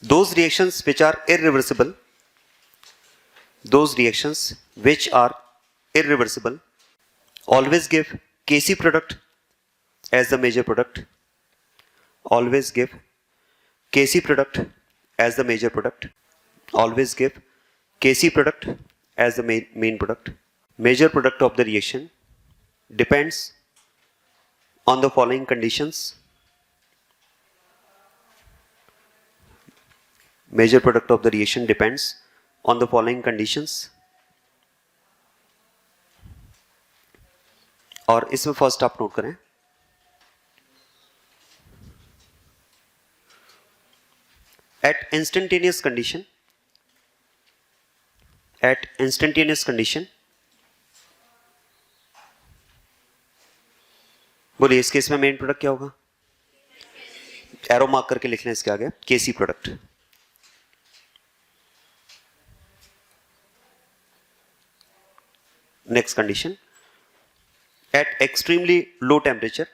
those reactions which are irreversible, those reactions which are irreversible always give Kc product as the major product, always give Kc product as the major product, always give Kc product as the main product. Major product of the reaction depends on the following conditions. Major product of the reaction depends on the following conditions. और इसमें first आप note करें, at instantaneous condition, बोलिए इस case में main product क्या होगा? Arrow mark करके लिख लें इसके आगे, केसी product. Next condition, at extremely low temperature,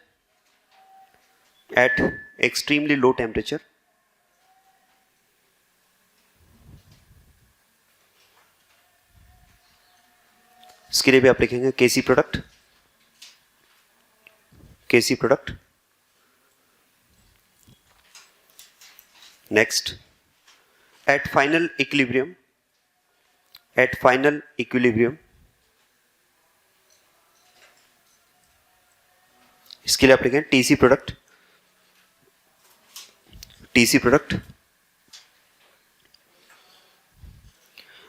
इसके लिए भी आप लिखेंगे KC product, next, at final equilibrium, इसके लिए आप लिखें टीसी प्रोडक्ट,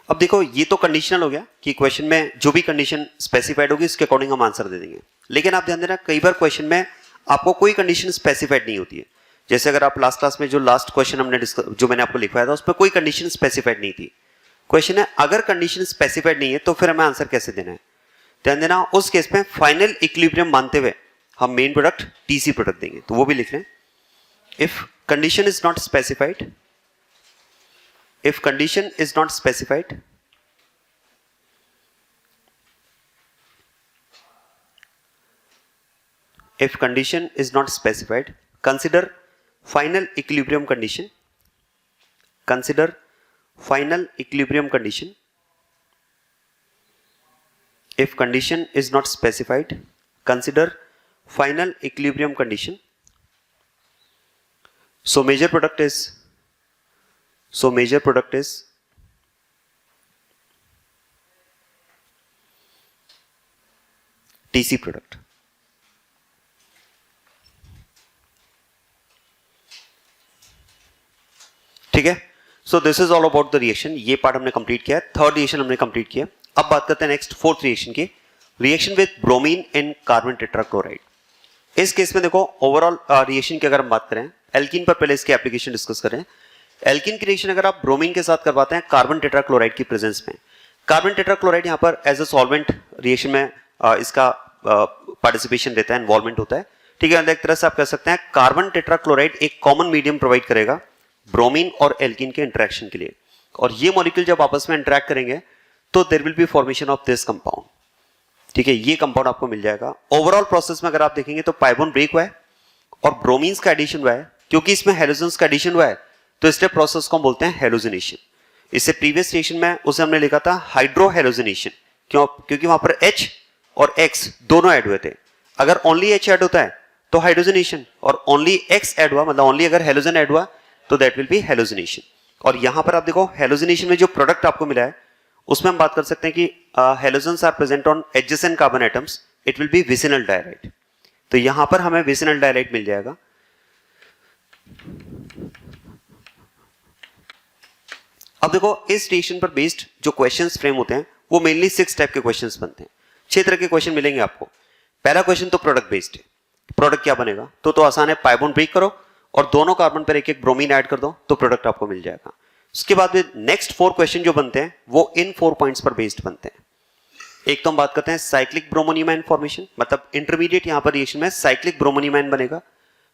अब देखो ये तो कंडीशनल हो गया कि क्वेश्चन में जो भी कंडीशन स्पेसिफाइड होगी उसके अकॉर्डिंग हम आंसर दे देंगे। लेकिन आप ध्यान देना, कई बार क्वेश्चन में आपको कोई कंडीशन स्पेसिफाइड नहीं होती है। जैसे अगर आप लास्ट क्लास में जो लास्ट क्वेश्चन हमने जो मैंने आपको लिखवाया था उसमें कोई कंडीशन स्पेसिफाइड नहीं थी। क्वेश्चन है अगर कंडीशन स्पेसिफाइड नहीं है तो फिर हमें आंसर कैसे देना है? ध्यान देना, उस केस में फाइनल इक्विलिब्रियम मानते हुए हम मेन प्रोडक्ट टीसी प्रोडक्ट देंगे, तो वो भी लिख लें। If condition is not specified, if condition is not specified, consider final equilibrium condition, if condition is not specified, consider final equilibrium condition. So major product is TC product. ठीक है, so this is all about the reaction. ये part हमने complete किया है, third reaction हमने complete किया। अब बात करते हैं नेक्स्ट फोर्थ रिएक्शन की, reaction with bromine in carbon tetrachloride. इस केस में देखो ओवरऑल रिएक्शन की अगर हम बात करें, एल्कीन पर पहले इसकी एप्लीकेशन डिस्कस करें। एल्कीन की रिएक्शन अगर आप ब्रोमीन के साथ करवाते हैं कार्बन टेट्राक्लोराइड की प्रेजेंस में, कार्बन टेट्राक्लोराइड यहाँ पर एज अ सॉल्वेंट रिएक्शन में इसका पार्टिसिपेशन देता है, इन्वॉल्वमेंट होता है। ठीक है, एक तरह से आप कह सकते हैं कार्बन टेट्राक्लोराइड एक कॉमन मीडियम प्रोवाइड करेगा ब्रोमीन और एल्कीन के इंटरेक्शन के लिए, और ये मॉलिक्यूल जब आपस में इंटरेक्ट करेंगे तो there will be formation of this compound. ठीक है, ये कंपाउंड आपको मिल जाएगा। ओवरऑल प्रोसेस में अगर आप देखेंगे तो पाइबोन ब्रेक हुआ है और ब्रोमीन्स का एडिशन हुआ है। क्योंकि इसमें हेलोजन्स का एडिशन हुआ है तो इसलिए प्रोसेस को हम बोलते हैं हेलोजिनेशन। इससे प्रीवियस रिएक्शन में उसे हमने लिखा था हाइड्रोहेलोजिनेशन। क्यों? क्योंकि वहां पर H और X दोनों ऐड हुए थे। अगर ओनली H ऐड होता है तो हाइड्रोजनेशन, और ओनली एक्स ऐड हुआ मतलब ओनली अगर हेलोजन ऐड हुआ तो दैट विल बी हेलोजनेशन। और यहां पर आप देखो हेलोजनेशन में जो प्रोडक्ट आपको मिला है उसमें हम बात कर सकते हैं कि halogens are present on adjacent carbon atoms, it will be vicinal dihalide. तो यहां पर हमें विसिनल डायराइड मिल जाएगा। अब देखो इस रिएक्शन पर बेस्ड जो क्वेश्चंस फ्रेम होते हैं वो मेनली 6 टाइप के क्वेश्चंस बनते हैं। 6 तरह के क्वेश्चन मिलेंगे आपको। पहला क्वेश्चन तो प्रोडक्ट बेस्ड है। प्रोडक्ट क्या बनेगा? तो आसान है, पाई बॉन्ड ब्रेक करो और दोनों कार्बन पर एक एक ब्रोमीन ऐड कर दो तो प्रोडक्ट आपको मिल जाएगा। उसके बाद में नेक्स्ट 4 क्वेश्चन जो बनते हैं वो इन 4 पॉइंट्स पर बेस्ड बनते हैं। एक तो हम बात करते हैं साइक्लिक ब्रोमोनियमाइन फॉर्मेशन, मतलब इंटरमीडिएट यहां पर रिएक्शन में साइक्लिक ब्रोमोनियमाइन बनेगा।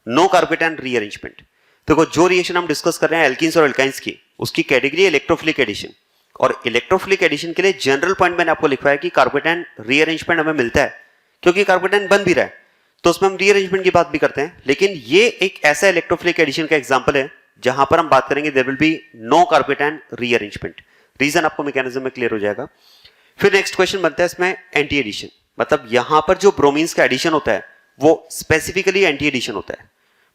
No carbocation rearrangement. देखो जो रिएक्शन हम डिस्कस कर रहे हैं एल्कीन्स और एल्काइंस की, उसकी कैटेगरी इलेक्ट्रोफिलिक एडिशन, और इलेक्ट्रोफिलिक एडिशन के लिए जनरल पॉइंट मैंने आपको लिखवाया कि कार्बोकेटायन रीअरेंजमेंट हमें मिलता है क्योंकि कार्बोकेटायन बन भी रहा है तो उसमें हम रीअरेंजमेंट की बात भी करते हैं। लेकिन ये एक ऐसा इलेक्ट्रोफिलिक एडिशन का एग्जांपल है जहां पर हम बात करेंगे there will be no carbocation rearrangement. Reason आपको मैकेनिज्म में क्लियर हो जाएगा। फिर नेक्स्ट क्वेश्चन बनता है इसमें एंटी एडिशन, मतलब यहां पर जो ब्रोमीन्स का एडिशन होता है वो स्पेसिफिकली एंटी एडिशन होता है।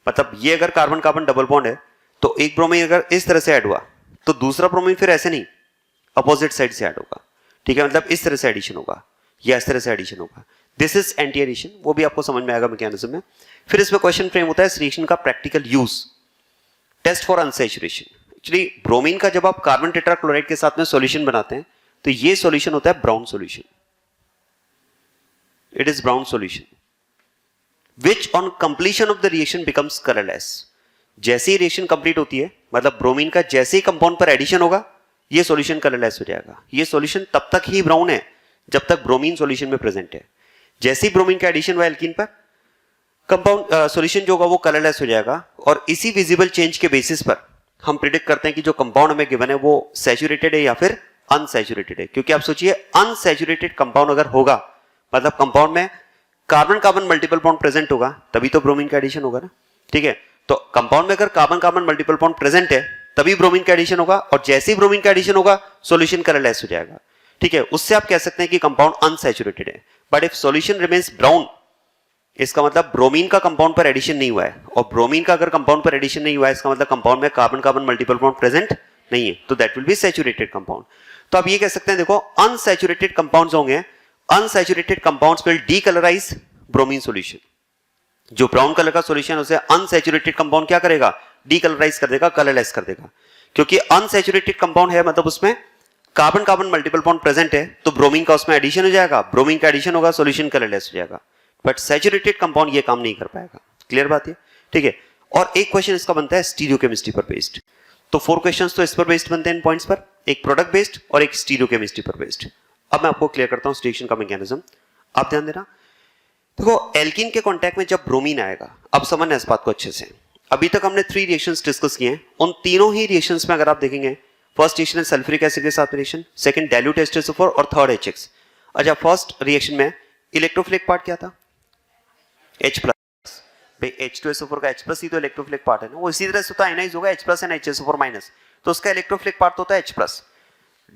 मतलब ये अगर कार्बन कार्बन डबल बॉन्ड है तो एक ब्रोमीन अगर इस तरह से ऐड हुआ तो दूसरा ब्रोमीन फिर ऐसे नहीं, अपोजिट साइड से ऐड होगा। ठीक है, मतलब इस तरह से एडिशन होगा या इस तरह से एडिशन होगा। दिस इज एंटी एडिशन, वो भी आपको समझ में आएगा मैकेनिज्म में। फिर इसमें क्वेश्चन फ्रेम होता है इस रिएक्शन का practical use, test for unsaturation. Actually bromine का जब आप कार्बन टेट्राक्लोराइड के साथ में सॉल्यूशन बनाते हैं तो ये सॉल्यूशन होता है brown solution, it is brown solution which on completion of the reaction becomes colorless। जैसे ही रिएक्शन कंप्लीट होती है मतलब ब्रोमीन का जैसे ही कंपाउंड पर एडिशन होगा ये सॉल्यूशन कलरलेस हो जाएगा। ये सॉल्यूशन तब तक ही ब्राउन है जब तक ब्रोमीन सॉल्यूशन में प्रेजेंट है। जैसे ही ब्रोमीन का एडिशन हुआ एल्कीन पर कंपाउंड सॉल्यूशन जो होगा वो कलरलेस हो जाएगा। और इसी विजिबल चेंज के बेसिस पर हम प्रिडिक्ट करते हैं कि जो कंपाउंड हमें गिवन है वो सैचुरेटेड है या फिर अनसैचुरेटेड है। क्योंकि आप सोचिए अनसैचुरेटेड कंपाउंड अगर होगा मतलब कंपाउंड में carbon carbon multiple bond present होगा तभी तो ब्रोमीन का एडिशन होगा ना। ठीक है, तो कंपाउंड में अगर carbon carbon multiple bond present है तभी ब्रोमीन का एडिशन होगा, और जैसे ही ब्रोमीन का एडिशन होगा सॉल्यूशन कलरलेस हो जाएगा। ठीक है, उससे आप कह सकते हैं कि कंपाउंड अनसैचुरेटेड है। But if solution remains brown इसका मतलब ब्रोमीन का कंपाउंड पर एडिशन नहीं हुआ है, और ब्रोमीन का अगर कंपाउंड पर एडिशन नहीं हुआ है इसका मतलब कंपाउंड में carbon carbon multiple bond present नहीं है, तो that will B saturated compound. तो आप ये कह सकते हैं देखो अनसैचुरेटेड कंपाउंड्स होंगे, unsaturated compounds will decolourise bromine solution. जो ब्राउन कलर का सॉल्यूशन उसे अनसैचुरेटेड कंपाउंड क्या करेगा? डीकलराइज कर देगा, कलरलेस कर देगा। क्योंकि अनसैचुरेटेड कंपाउंड है मतलब उसमें carbon carbon multiple bond present है तो ब्रोमीन का उसमें एडिशन हो जाएगा, ब्रोमीन का एडिशन होगा सॉल्यूशन कलरलेस हो जाएगा। बट सैचुरेटेड कंपाउंड ये काम नहीं कर पाएगा। क्लियर बात है? ठीक है, और एक क्वेश्चन इसका बनता है स्टीरियोकेमिस्ट्री पर बेस्ड। तो 4 क्वेश्चंस तो इस पर बेस्ड बनते हैं इन पॉइंट्स पर, एक प्रोडक्ट बेस्ड और एक स्टीरियोकेमिस्ट्री पर बेस्ड। अब मैं आपको क्लियर करता हूं रिएक्शन का मैकेनिज्म, आप ध्यान देना। देखो एल्कीन के कांटेक्ट में जब ब्रोमीन आएगा, अब समझना इस बात को अच्छे से। अभी तक हमने 3 रिएक्शंस डिस्कस किए हैं, उन तीनों ही रिएक्शंस में अगर आप देखेंगे फर्स्ट रिएक्शन है सल्फ्यूरिक एसिड के साथ रिएक्शन, सेकंड डाइल्यूट H2SO4 और थर्ड HX। अच्छा फर्स्ट रिएक्शन में इलेक्ट्रोफिलिक पार्ट क्या था? H+। भाई H2SO4 का H+ ही तो इलेक्ट्रोफिलिक पार्ट है ना, वो इसी तरह से तो आयनाइज होगा H+ एंड HSO4-, तो उसका इलेक्ट्रोफिलिक पार्ट तो होता है H+।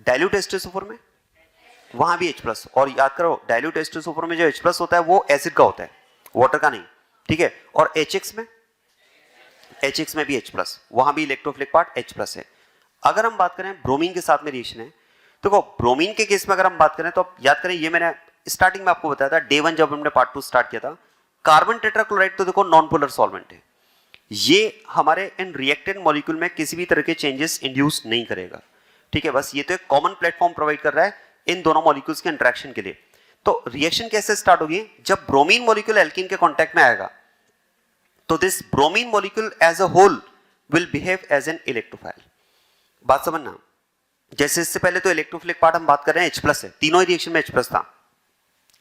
डाइल्यूट H2SO4 में वहां भी H+, और याद करो डाइल्यूट H2SO4 में जो H+ होता है वो एसिड का होता है, वाटर का नहीं। ठीक है, और HX में भी H+, वहां भी इलेक्ट्रोफिलिक पार्ट H+ है। अगर हम बात करें ब्रोमीन के साथ में रिएक्शन है, तो ब्रोमीन के केस में अगर हम बात करें तो याद करें ये मैंने स्टार्टिंग में आपको बताया था डे 1 जब हमने पार्ट 2 स्टार्ट किया था, कार्बन टेट्राक्लोराइड तो देखो नॉन पोलर सॉल्वेंट है, ये हमारे इन रिएक्टेंट मॉलिक्यूल में किसी भी तरह के चेंजेस इंड्यूस नहीं करेगा। ठीक है, बस ये तो एक कॉमन प्लेटफॉर्म प्रोवाइड कर रहा है इन दोनों मॉलिक्यूल्स के इंटरेक्शन के लिए। तो रिएक्शन कैसे स्टार्ट होगी? जब ब्रोमीन मॉलिक्यूल एल्कीन के कांटेक्ट में आएगा तो this bromine molecule as a whole will behave as an electrophile. बात समझना, जैसे इससे पहले तो इलेक्ट्रोफिलिक पार्ट हम बात कर रहे हैं H+ है, तीनों ही रिएक्शन में H+ था।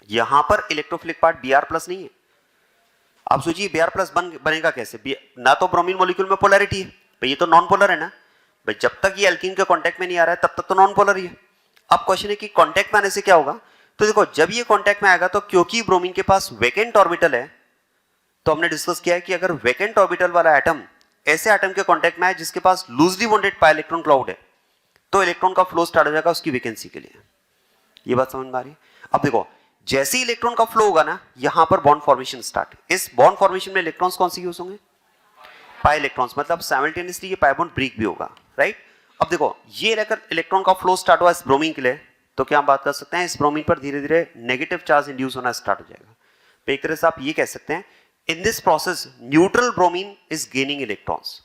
यहां पर इलेक्ट्रोफिलिक पार्ट Br+ नहीं है। आप सोचिए Br+ बनेगा कैसे? ना तो ब्रोमीन मॉलिक्यूल में पोलैरिटी है, भाई ये तो नॉन पोलर है ना, भाई जब तक ये एल्कीन के कांटेक्ट में नहीं आ रहा है तब तक तो नॉन पोलर ही है। अब क्वेश्चन है कि कांटेक्ट में आने से क्या होगा? तो देखो जब ये कांटेक्ट में आएगा तो क्योंकि ब्रोमीन के पास वैकेंट ऑर्बिटल है, तो हमने डिस्कस किया है कि अगर वैकेंट ऑर्बिटल वाला एटम ऐसे एटम के कांटेक्ट में है जिसके पास loosely bonded pi electron cloud है, तो इलेक्ट्रॉन का फ्लो स्टार्ट हो जाएगा उसकी वैकेंसी के लिए। ये बात समझ में आ रही है? अब देखो जैसे ही इलेक्ट्रॉन का फ्लो होगा ना, यहां पर बॉन्ड फॉर्मेशन स्टार्ट। इस बॉन्ड फॉर्मेशन में इलेक्ट्रॉन्स कौन से यूज होंगे? पाई इलेक्ट्रॉन्स, मतलब साइमल्टेनियसली ये पाई बॉन्ड ब्रेक भी होगा, राइट। अब देखो ये लेकर इलेक्ट्रॉन का फ्लो स्टार्ट हुआ इस ब्रोमीन के लिए, तो क्या हम बात कर सकते हैं इस ब्रोमीन पर धीरे धीरे नेगेटिव चार्ज इंड्यूस होना स्टार्ट हो जाएगा। तो एक तरह से आप ये कह सकते हैं in this process neutral bromine is gaining electrons,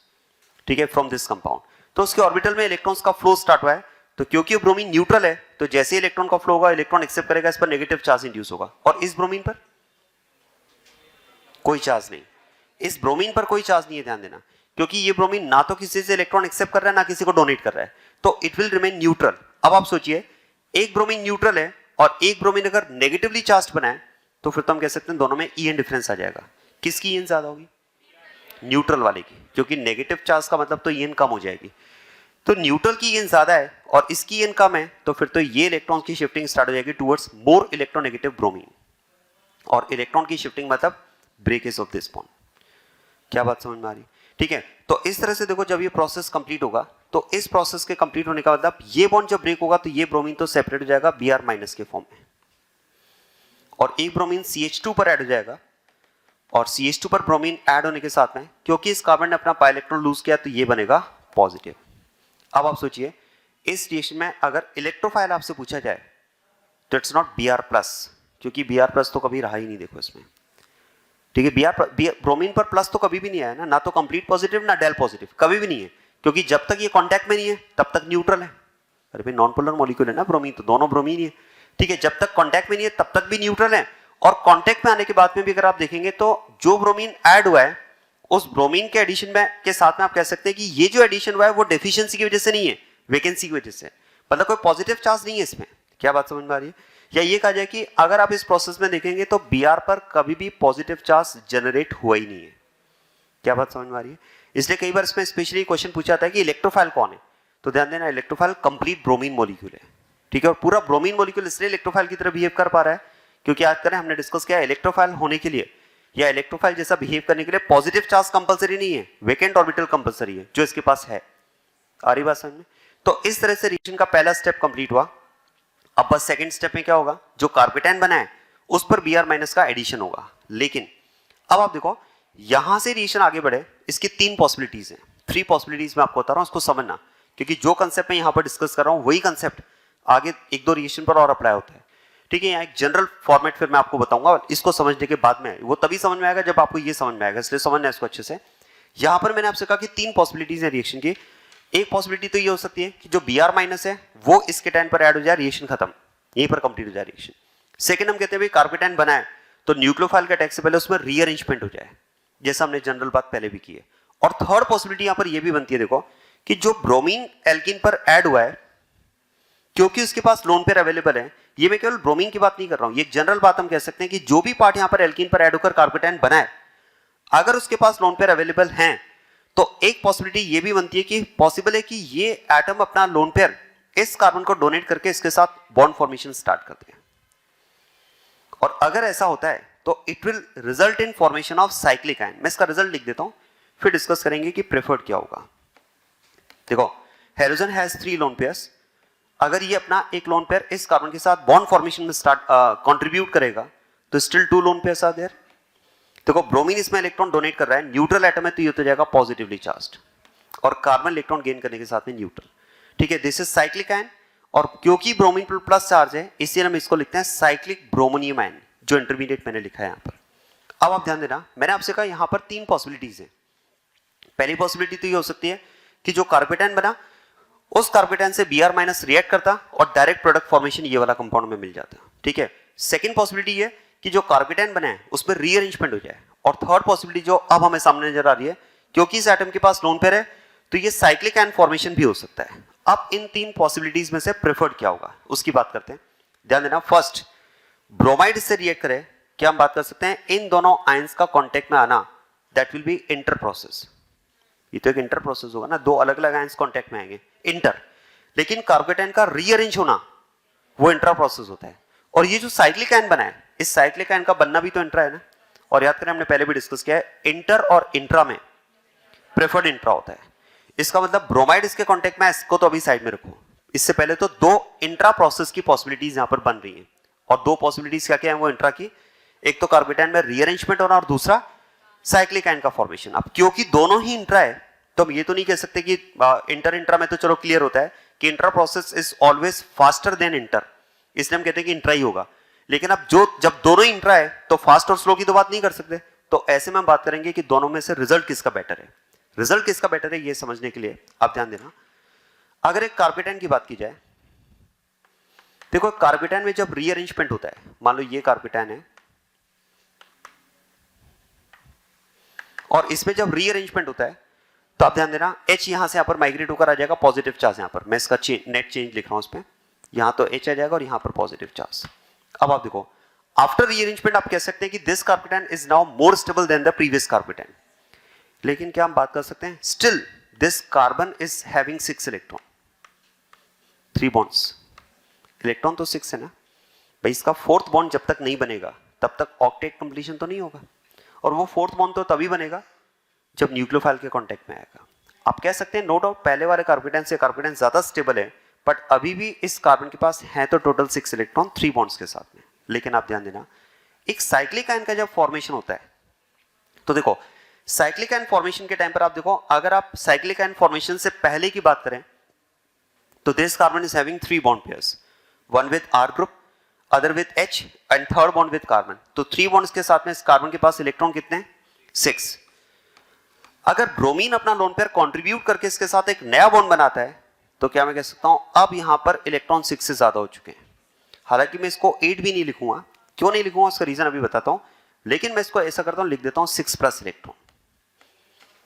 ठीक है, फ्रॉम दिस कंपाउंड। तो उसके ऑर्बिटल में इलेक्ट्रॉन्स का फ्लो स्टार्ट हुआ है, तो क्योंकि ब्रोमीन न्यूट्रल है तो जैसे ही इलेक्ट्रॉन का फ्लो होगा इलेक्ट्रॉन एक्सेप्ट करेगा, इस पर नेगेटिव चार्ज इंड्यूस होगा। और इस ब्रोमीन पर कोई चार्ज नहीं, इस ब्रोमीन पर कोई चार्ज नहीं है, ध्यान देना, क्योंकि ये ब्रोमीन ना तो किसी से इलेक्ट्रॉन एक्सेप्ट कर रहा है ना किसी को डोनेट कर रहा है, तो इट विल रिमेन न्यूट्रल। अब आप सोचिए एक ब्रोमीन न्यूट्रल है और एक ब्रोमीन अगर नेगेटिवली चार्ज बना है, तो फिर तो हम कह सकते हैं दोनों में ईएन डिफरेंस आ जाएगा। किसकी ईएन ज्यादा होगी? न्यूट्रल वाले की, क्योंकि नेगेटिव चार्ज का मतलब तो ईएन कम हो जाएगी। तो न्यूट्रल की ईएन ज्यादा है और इसकी ईएन कम है, तो फिर तो ये इलेक्ट्रॉन की शिफ्टिंग स्टार्ट हो जाएगी टुवर्ड्स मोर इलेक्ट्रोनेगेटिव ब्रोमीन, और इलेक्ट्रॉन की शिफ्टिंग मतलब ब्रेकेज ऑफ दिस बॉन्ड। क्या बात समझ में आ रही? ठीक है, तो इस तरह से देखो जब ये प्रोसेस कंप्लीट होगा, तो इस प्रोसेस के कंप्लीट होने का मतलब ये बॉन्ड जब ब्रेक होगा तो ये ब्रोमीन तो सेपरेट हो जाएगा Br माइनस के फॉर्म में, और एक ब्रोमीन CH2 पर ऐड हो जाएगा, और CH2 पर ब्रोमीन ऐड होने के साथ में क्योंकि इस कार्बन ने अपना पाई इलेक्ट्रॉन लूज किया तो ये बनेगा पॉजिटिव। अब आप सोचिए इस रिएक्शन में अगर इलेक्ट्रोफाइल आपसे पूछा जाए तो इट्स नॉट Br+, क्योंकि Br+ तो कभी रहा ही नहीं, देखो इसमें, ठीक है। ब्रोमीन पर प्लस तो कभी भी नहीं आया ना तो कंप्लीट पॉजिटिव ना डेल पॉजिटिव, कभी भी नहीं है, क्योंकि जब तक ये कांटेक्ट में नहीं है तब तक न्यूट्रल है। अरे भाई नॉन पोलर मॉलिक्यूल है ना ब्रोमीन, तो दोनों ब्रोमीन ही है, ठीक है। जब तक कांटेक्ट में नहीं है तब तक भी न्यूट्रल है, और कांटेक्ट में आने के बाद में भी अगर आप देखेंगे तो जो ब्रोमीन ऐड हुआ है उस ब्रोमीन के एडिशन में के साथ में आप कह सकते हैं कि ये जो एडिशन हुआ है वो डेफिशिएंसी की वजह से नहीं है, वैकेंसी की वजह से, मतलब कोई पॉजिटिव चार्ज नहीं है इसमें। क्या बात समझ में आ रही है? या ये कहा जाए कि अगर आप इस प्रोसेस में देखेंगे तो Br पर कभी भी पॉजिटिव चार्ज जनरेट हुआ ही नहीं है। क्या बात समझ में आ रही है? इसलिए कई बार इसमें स्पेशली क्वेश्चन पूछा जाता है कि इलेक्ट्रोफाइल कौन है, तो ध्यान देना इलेक्ट्रोफाइल कंप्लीट ब्रोमीन मॉलिक्यूल है, ठीक है। और पूरा ब्रोमीन मॉलिक्यूल इसलिए इलेक्ट्रोफाइल की तरह बिहेव कर पा रहा है क्योंकि आज करें हमने डिस्कस किया इलेक्ट्रोफाइल होने के लिए या इलेक्ट्रोफाइल जैसा बिहेव करने के लिए पॉजिटिव चार्ज कंपलसरी नहीं है, वेकेंट ऑर्बिटल कंपलसरी है, जो इसके पास है। आ रही बात समझ में? तो इस तरह से रिएक्शन का पहला स्टेप कंप्लीट हुआ। अब बस सेकंड स्टेप में क्या होगा, जो कार्पेटाइन बना है उस पर Br- का एडिशन होगा। लेकिन अब आप देखो यहां से रिएक्शन आगे बढ़े, इसकी 3 पॉसिबिलिटीज हैं, 3 पॉसिबिलिटीज मैं आपको बता रहा हूं, उसको समझना, क्योंकि जो कंसेप्ट मैं यहां पर डिस्कस कर रहा हूं वही कंसेप्ट आगे 1-2 रिएक्शन पर और अप्लाई होता है, ठीक है। यहाँ एक जनरल फॉर्मेट फिर मैं आपको बताऊंगा, इसको समझने के बाद में वो तभी समझ में आएगा जब आपको ये समझ में आएगा, इसलिए समझना है इसको अच्छे से। यहां पर मैंने आपसे कहा कि 3 पॉसिबिलिटीज है रिएक्शन की। एक पॉसिबिलिटी तो ये हो सकती है कि जो Br- है वो इस केटाइन पर ऐड हो जाए, रिएक्शन खत्म, यहीं पर कंप्लीट हो जाए रिएक्शन। सेकंड हम कहते हैं भाई कार्पेटाइन बना है तो न्यूक्लियोफाइल के अटैक से पहले उसमें रीअरेंजमेंट हो जाए, जैसा हमने जनरल बात पहले भी की है। और थर्ड पॉसिबिलिटी यहां पर यह भी बनती है, देखो कि जो ब्रोमीन एल्कीन पर ऐड हुआ है क्योंकि उसके पास लोन पेयर अवेलेबल है, ये मैं केवल ब्रोमीन की बात नहीं कर रहा हूं, ये एक जनरल बात हम कह सकते हैं कि जो भी पार्ट यहां पर एल्कीन पर ऐड होकर कार्पेटाइन बना है, अगर उसके पास लोन पेयर अवेलेबल हैं तो एक पॉसिबिलिटी ये भी बनती है कि पॉसिबल है कि ये एटम अपना लोन पेयर इस कार्बन को डोनेट करके इसके साथ बॉन्ड फॉर्मेशन स्टार्ट करते हैं। और अगर ऐसा होता है तो it will result in formation of cyclic ion. मैं इसका रिजल्ट लिख देता हूं, फिर डिस्कस करेंगे कि प्रेफर्ड क्या होगा। देखो हेलोजन हैज 3 लोन पेयर्स, अगर ये अपना एक लोन पेयर इस कार्बन के साथ बॉन्ड फॉर्मेशन में स्टार्ट कंट्रीब्यूट करेगा तो still 2 lone pairs are there. देखो ब्रोमीन इसमें इलेक्ट्रॉन डोनेट कर रहा है, न्यूट्रल एटम है तो ये हो जाएगा पॉजिटिवली चार्ज्ड, और कार्बन इलेक्ट्रॉन गेन करने के साथ में न्यूट्रल, ठीक है। दिस इज साइक्लिक आयन, और क्योंकि ब्रोमीन पर प्लस चार्ज है इसलिए हम इसको लिखते हैं साइक्लिक ब्रोमोनियम आयन, जो इंटरमीडिएट मैंने लिखा है यहां पर। अब आप ध्यान देना, मैंने आपसे कहा यहां पर 3 पॉसिबिलिटीज है। पहली पॉसिबिलिटी तो ये हो सकती है कि जो कार्पेटाइन बना उस कार्पेटाइन से Br- रिएक्ट करता और डायरेक्ट प्रोडक्ट फॉर्मेशन ये वाला कंपाउंड में मिल जाता, ठीक है। सेकंड पॉसिबिलिटी ये कि जो कार्पेटाइन बना है उसमें रीअरेंजमेंट हो जाए, और थर्ड पॉसिबिलिटी जो अब हमें सामने नजर आ रही है, क्योंकि इस एटम के पास लोन पेयर है तो ये साइक्लिक आयन फॉर्मेशन भी हो सकता है। अब इन 3 पॉसिबिलिटीज में से प्रेफर्ड क्या होगा उसकी बात करते हैं। ध्यान देना, फर्स्ट ब्रोमाइड से रिएक्ट करे, क्या हम बात कर सकते हैं इन दोनों आयंस का कांटेक्ट में आना, that will B inter process. ये तो एक इंटर प्रोसेस होगा ना, 2 अलग अलग आयंस कांटेक्ट में आएंगे, इंटर। लेकिन कार्पेटाइन का रीअरेंज होना वो इंट्रा प्रोसेस होता है। और ये जो साइक्लिक आयन बना है, इस साइक्लिक आयन का बनना भी तो इंट्रा है ना। और याद करें हमने पहले भी डिस्कस किया है, इंटर और इंट्रा में प्रेफर्ड इंट्रा होता है। इसका मतलब ब्रोमाइड इसके कांटेक्ट में है, इसको तो अभी साइड में रखो। इससे पहले तो 2 इंट्रा प्रोसेस की पॉसिबिलिटीज यहां पर बन रही हैं, और दो पॉसिबिलिटीज क्या क्या है वो इंट्रा की, एक तो कार्बेटाइन में रीअरेंजमेंट होना और दूसरा साइक्लिक आयन का फॉर्मेशन। अब क्योंकि दोनों ही इंट्रा है तो हम ये तो नहीं कह सकते कि इंटर इंट्रा में तो चलो क्लियर होता है कि intra process is always faster than inter, इसलिए हम कहते हैं कि इंट्रा ही होगा। लेकिन अब जब दोनों इंट्रा है तो फास्ट और स्लो की तो बात नहीं कर सकते, तो ऐसे में हम बात करेंगे कि दोनों में से रिजल्ट किसका बेटर है। रिजल्ट किसका बेटर है ये समझने के लिए आप ध्यान देना। अगर एक कार्बेटाइन की बात की जाए, देखो कार्बेटाइन में जब रीअरेंजमेंट होता है, मान लो ये कार्बेटाइन है और इसमें जब रीअरेंजमेंट होता है तो आप ध्यान देना H यहां से यहां पर माइग्रेट होकर आ जाएगा, पॉजिटिव चार्ज यहां पर, मैं इसका नेट चेंज लिख रहा हूं इस पे, यहां तो H आ जाएगा और यहां पर पॉजिटिव चार्ज। अब आप देखो आफ्टर रीअरेंजमेंट आप कह सकते हैं कि this carbocation is now more stable than the previous carbocation, लेकिन क्या हम बात कर सकते हैं still this carbon is having 6 electron, 3 bonds, electron तो 6 है ना भाई, इसका फोर्थ बॉन्ड जब तक नहीं बनेगा तब तक ऑक्टेट कंप्लीशन तो नहीं होगा, और वो फोर्थ बॉन्ड तो तभी बनेगा जब न्यूक्लियोफाइल के कांटेक्ट में आएगा। आप कह सकते हैं नो डाउट पहले वाले कार्बेटाइन से कार्बेटाइन ज्यादा स्टेबल है, बट अभी भी इस कार्बन के पास है तो टोटल 6 इलेक्ट्रॉन 3 बॉन्ड्स के साथ में। लेकिन आप ध्यान देना एक साइक्लिक आयन का जब फॉर्मेशन होता है तो देखो साइक्लिक आयन फॉर्मेशन के टाइम पर आप देखो, अगर आप साइक्लिक आयन फॉर्मेशन से पहले की बात करें तो this carbon is having 3 bond pairs, one with R group, other with H and third bond with carbon. तो 3 बॉन्ड्स के साथ में इस कार्बन के पास इलेक्ट्रॉन कितने हैं 6। अगर ब्रोमीन अपना लोन पेयर कंट्रीब्यूट करके इसके साथ एक नया बॉन्ड बनाता है तो क्या मैं कह सकता हूं अब यहां पर इलेक्ट्रॉन 6 से ज्यादा हो चुके हैं। हालांकि मैं इसको 8 भी नहीं लिखूंगा, क्यों नहीं लिखूंगा उसका रीजन अभी बताता हूं, लेकिन मैं इसको ऐसा करता हूं लिख देता हूं 6 प्लस इलेक्ट्रॉन।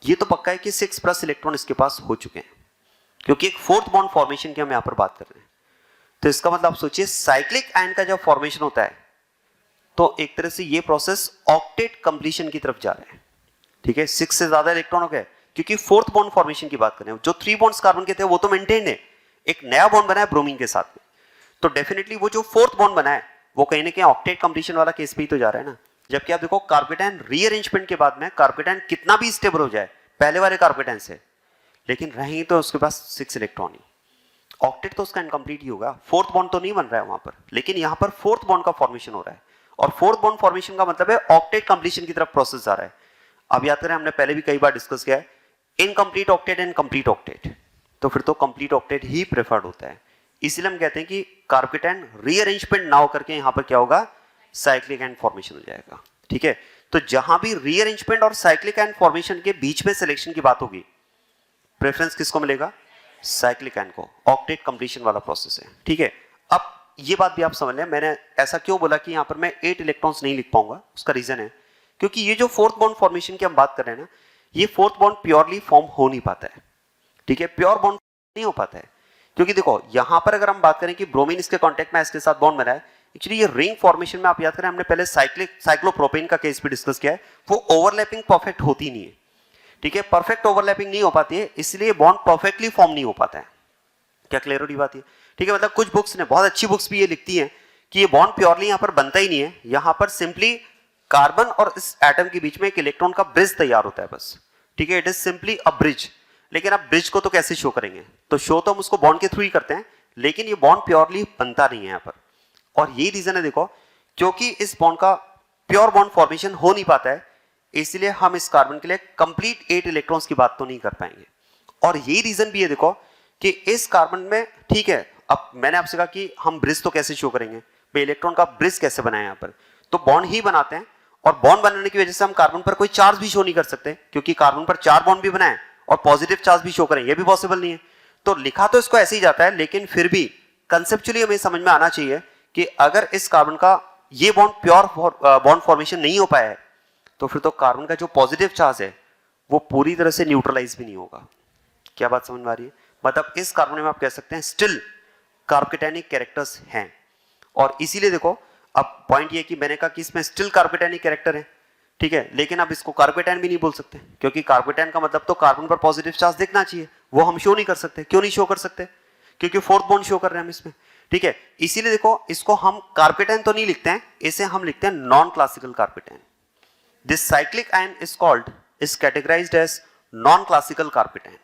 ये तो पक्का है कि 6 प्लस इलेक्ट्रॉन इसके पास हो चुके हैं, क्योंकि एक फोर्थ बॉन्ड फॉर्मेशन की हम यहां पर बात कर रहे हैं। तो इसका मतलब आप सोचिए साइक्लिक आयन का जब फॉर्मेशन होता है तो एक तरह से ये प्रोसेस ऑक्टेट कंप्लीशन की तरफ जा रहा है, ठीक है, 6 से ज्यादा इलेक्ट्रॉन हो गए, क्योंकि फोर्थ बॉन्ड फॉर्मेशन की बात कर रहे हैं। जो 3 बॉन्ड्स कार्बन के थे वो तो मेंटेन है, एक नया बॉन्ड बना है ब्रोमीन के साथ में, तो डेफिनेटली वो जो फोर्थ बॉन्ड बना है वो कहीं ना कहीं ऑक्टेट कंप्लीशन वाला केस पे ही तो जा रहा है ना। जबकि आप देखो कार्बेटाइन रीअरेंजमेंट के बाद में कार्बेटाइन कितना भी स्टेबल हो जाए पहले वाले कार्बेटाइन से, लेकिन रहेंगे तो उसके पास 6 इलेक्ट्रॉन ही, ऑक्टेट तो उसका इनकम्प्लीट ही होगा, फोर्थ बॉन्ड तो नहीं बन रहा है वहां पर, लेकिन यहां पर फोर्थ बॉन्ड का फॉर्मेशन हो रहा है, और फोर्थ बॉन्ड फॉर्मेशन का मतलब है ऑक्टेट कंप्लीशन की तरफ प्रोसेस जा रहा है। अब याद करें हमने पहले भी कई बार डिस्कस किया है incomplete octet and complete octet, तो फिर तो कंप्लीट ऑक्टेट ही प्रेफर्ड होता है। इसलिए हम कहते हैं कि कार्बेटाइन रीअरेंजमेंट ना होकर के यहां पर क्या होगा साइक्लिक आयन फॉर्मेशन हो जाएगा, ठीक है। तो जहां भी रीअरेंजमेंट और साइक्लिक आयन फॉर्मेशन के बीच में सिलेक्शन की बात होगी प्रेफरेंस किसको मिलेगा, साइक्लिक आयन को, ऑक्टेट कंप्लीशन वाला प्रोसेस है, ठीक है। अब ये बात भी आप समझ लें मैंने ऐसा क्यों बोला कि यहां पर मैं 8 इलेक्ट्रॉन्स नहीं लिख पाऊंगा, उसका रीजन है क्योंकि ये जो फोर्थ बॉन्ड फॉर्मेशन की हम बात कर रहे हैं ना, ये फोर्थ बॉन्ड प्योरली फॉर्म हो नहीं पाता है, ठीक है, प्योर बॉन्ड नहीं हो पाता है, क्योंकि देखो यहां पर अगर हम बात करें कि ब्रोमीन इसके कांटेक्ट में इसके साथ बॉन्ड बना है, एक्चुअली ये रिंग फॉर्मेशन में आप याद करें हमने पहले साइक्लोप्रोपेन का केस भी डिस्कस किया है, वो ओवरलैपिंग परफेक्ट होती नहीं है, ठीक है, परफेक्ट ओवरलैपिंग नहीं हो पाती है, इसलिए बॉन्ड परफेक्टली फॉर्म नहीं हो पाता है। क्या क्लियर हो रही बात है, ठीक है। मतलब कुछ बुक्स ने, बहुत अच्छी बुक्स भी ये लिखती हैं कि ये बॉन्ड प्योरली यहां पर बनता ही नहीं है, यहां पर सिंपली कार्बन और इस एटम के बीच में एक इलेक्ट्रॉन का ब्रिज तैयार होता है बस, ठीक है, it is simply a bridge. लेकिन अब ब्रिज को तो कैसे शो करेंगे, तो शो तो हम उसको बॉन्ड के थ्रू ही करते हैं, लेकिन ये बॉन्ड प्योरली बनता नहीं है यहां पर, और यही रीजन है देखो क्योंकि इस बॉन्ड का प्योर बॉन्ड फॉर्मेशन हो नहीं पाता है, इसलिए हम इस कार्बन के लिए कंप्लीट 8 इलेक्ट्रॉन्स की बात तो नहीं कर पाएंगे। और यही रीजन भी है देखो कि इस कार्बन में, ठीक है, अब मैंने आपसे कहा कि हम ब्रिज तो कैसे शो करेंगे भाई, इलेक्ट्रॉन का ब्रिज कैसे बनाए यहां पर, तो बॉन्ड ही बनाते हैं, और बॉन्ड बनाने की वजह से हम कार्बन पर कोई चार्ज भी शो नहीं कर सकते, क्योंकि कार्बन पर 4 बॉन्ड भी बनाए और पॉजिटिव चार्ज भी शो करें, ये भी पॉसिबल नहीं है। तो लिखा तो इसको ऐसे ही जाता है, लेकिन फिर भी कंसेप्चुअली हमें समझ में आना चाहिए कि अगर इस कार्बन का ये बॉन्ड प्योर बॉन्ड फॉर्मेशन नहीं हो पाया है तो फिर तो कार्बन का जो पॉजिटिव चार्ज है वो पूरी तरह से न्यूट्रलाइज भी नहीं होगा। क्या बात समझ में आ रही है, मतलब इस कार्बन में आप कह सकते हैं स्टिल कार्बोकेटाइनिक कैरेक्टर्स हैं, और इसीलिए देखो अब पॉइंट ये कि मैंने कहा कि इसमें स्टिल कार्बोकेटाइनिक कैरेक्टर है, ठीक है, लेकिन अब इसको कार्बोकेटाइन भी नहीं बोल सकते, क्योंकि कार्बोकेटाइन का मतलब तो कार्बन पर पॉजिटिव चार्ज दिखना चाहिए, वो हम शो नहीं कर सकते। क्यों नहीं शो कर सकते, क्योंकि फोर्थ बॉन्ड शो कर रहे हैं हम इसमें, ठीक है। इसीलिए देखो इसको हम कार्बोकेटाइन तो नहीं लिखते हैं, इसे हम लिखते हैं non classical carbocation. This cyclic ion is called, is categorised as non classical carbocation.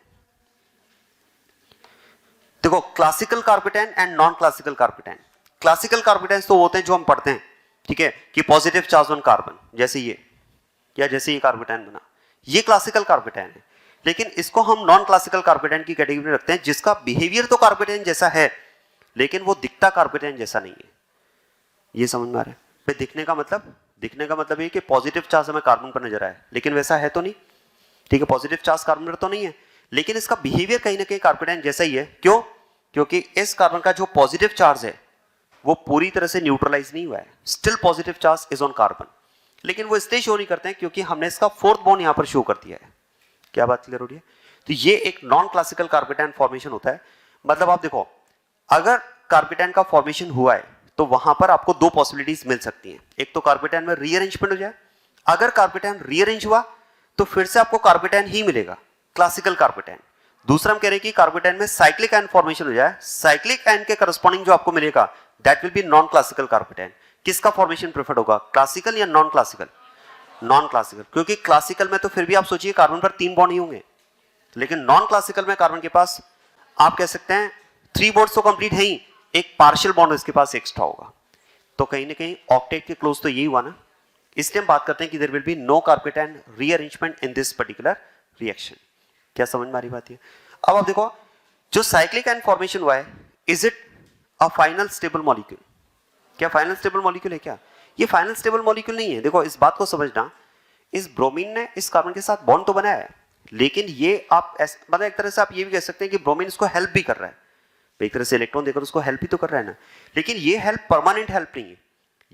देखो classical carbocation and non classical carbocation, classical carbocations तो होते हैं जो हम पढ़ते हैं, ठीक है, कि पॉजिटिव चार्ज ऑन कार्बन, जैसे ये, या जैसे ये कार्बोकेटायन बना, ये क्लासिकल कार्बोकेटायन है। लेकिन इसको हम नॉन क्लासिकल कार्बोकेटायन की कैटेगरी में रखते हैं, जिसका बिहेवियर तो कार्बोकेटायन जैसा है लेकिन वो दिखता कार्बोकेटायन जैसा नहीं है। ये समझ में आ रहा है? फिर दिखने का मतलब ये कि पॉजिटिव चार्ज हमें कार्बन पर नजर आया लेकिन वैसा है तो नहीं, ठीक है, पॉजिटिव चार्ज कार्बन पर तो नहीं है, लेकिन इसका बिहेवियर कहीं ना कहीं कार्बोकेटायन जैसा ही है। क्यों? क्योंकि इस कार्बन का जो पॉजिटिव चार्ज है वो पूरी तरह से न्यूट्रलाइज नहीं हुआ है, still positive charge is on carbon, लेकिन वो इसलिए शो नहीं करते हैं क्योंकि हमने इसका फोर्थ बॉन्ड यहां पर शो कर दिया है। क्या बात क्लियर हो रही है? तो ये एक नॉन क्लासिकल कार्बोकेटायन फॉर्मेशन होता है। मतलब आप देखो, अगर कार्बोकेटायन का फॉर्मेशन हुआ है तो वहां पर आपको दो पॉसिबिलिटीज मिल सकती हैं। एक तो कार्बोकेटायन में रीअरेंजमेंट हो जाए, अगर कार्बोकेटायन रीअरेंज हुआ तो फिर से आपको कार्बोकेटायन ही मिलेगा, क्लासिकल कार्बोकेटायन। दूसरा हम कह रहे हैं कि कार्बोकेटायन में साइक्लिक आयन फॉर्मेशन हो जाए, साइक्लिक आयन के करस्पॉन्डिंग जो आपको मिलेगा that will B non classical carbocation. किसका फॉर्मेशन प्रेफर्ड होगा, क्लासिकल या नॉन क्लासिकल? नॉन क्लासिकल, क्योंकि क्लासिकल में तो फिर भी आप सोचिए कार्बन पर 3 बॉन्ड ही होंगे, लेकिन नॉन क्लासिकल में कार्बन के पास आप कह सकते हैं 3 बॉन्ड्स तो कंप्लीट है ही, एक पार्शियल बॉन्ड इसके पास एक्स्ट्रा होगा। तो कहीं ना कहीं ऑक्टेट के क्लोज तो यही हुआ ना, इसलिए हम बात करते हैं कि there will be no carbocation rearrangement in this particular reaction. क्या समझ में आ रही बात है? अब आप देखो, जो साइक्लिक आयन फॉर्मेशन हुआ है, is it a final stable molecule? क्या फाइनल स्टेबल मॉलिक्यूल है क्या? ये फाइनल स्टेबल मॉलिक्यूल नहीं है। देखो इस बात को समझना, इस ब्रोमीन ने इस कार्बन के साथ बॉन्ड तो बनाया है, लेकिन ये आप मतलब एक तरह से आप ये भी कह सकते हैं कि ब्रोमीन इसको हेल्प भी कर रहा है, एक तरह से इलेक्ट्रॉन देकर उसको हेल्प ही तो कर रहा है ना, लेकिन ये हेल्प परमानेंट हेल्प नहीं है,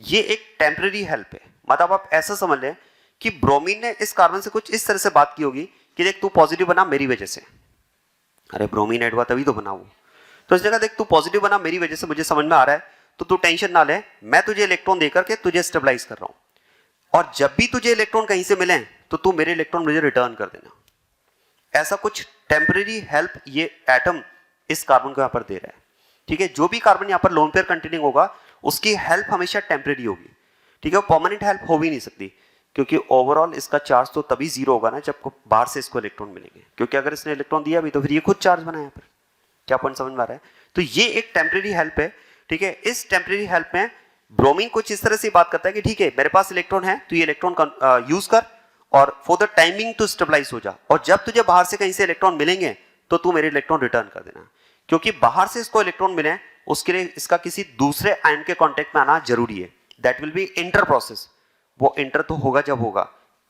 ये एक टेम्परेरी हेल्प है। मतलब आप ऐसा समझ लें कि ब्रोमीन ने इस कार्बन से कुछ इस तरह से बात की होगी कि देख तू पॉजिटिव बना मेरी वजह से, अरे ब्रोमीन ऐड हुआ तभी तो बना वो, तो इस जगह देख तू पॉजिटिव बना मेरी वजह से, मुझे समझ में आ रहा है, तो तू टेंशन ना ले, मैं तुझे इलेक्ट्रॉन देकर के तुझे स्टेबलाइज कर रहा हूं, और जब भी तुझे इलेक्ट्रॉन कहीं से मिले तो तू मेरे इलेक्ट्रॉन मुझे रिटर्न कर देना। ऐसा कुछ टेम्परेरी हेल्प ये एटम इस कार्बन को यहां पर दे रहा है, ठीक है। जो भी कार्बन यहां पर लोन पेयर कंटेनिंग होगा उसकी हेल्प हमेशा टेम्परेरी होगी, ठीक है, परमानेंट हेल्प हो भी नहीं सकती, क्योंकि ओवरऑल इसका चार्ज तो तभी जीरो होगा ना जब बाहर से इसको इलेक्ट्रॉन मिलेंगे, क्योंकि अगर इसने इलेक्ट्रॉन दिया भी तो फिर ये खुद चार्ज बना यहाँ पर। क्या पॉइंट समझ में आ रहा है? तो ये एक टेम्परेरी हेल्प है, ठीक है। इस टेम्परेरी हेल्प में ब्रोमीन कुछ इस तरह से बात करता है कि ठीक है मेरे पास इलेक्ट्रॉन है, तो ये इलेक्ट्रॉन यूज कर और for the timing to stabilize हो जा, और जब तुझे बाहर से कहीं से इलेक्ट्रॉन मिलेंगे तो तू मेरे इलेक्ट्रॉन रिटर्न कर देना, क्योंकि बाहर से इसको इलेक्ट्रॉन मिले उसके लिए इसका किसी दूसरे आयन के कांटेक्ट में आना जरूरी है, that will B inter process. वो इंटर तो होगा जब होगा,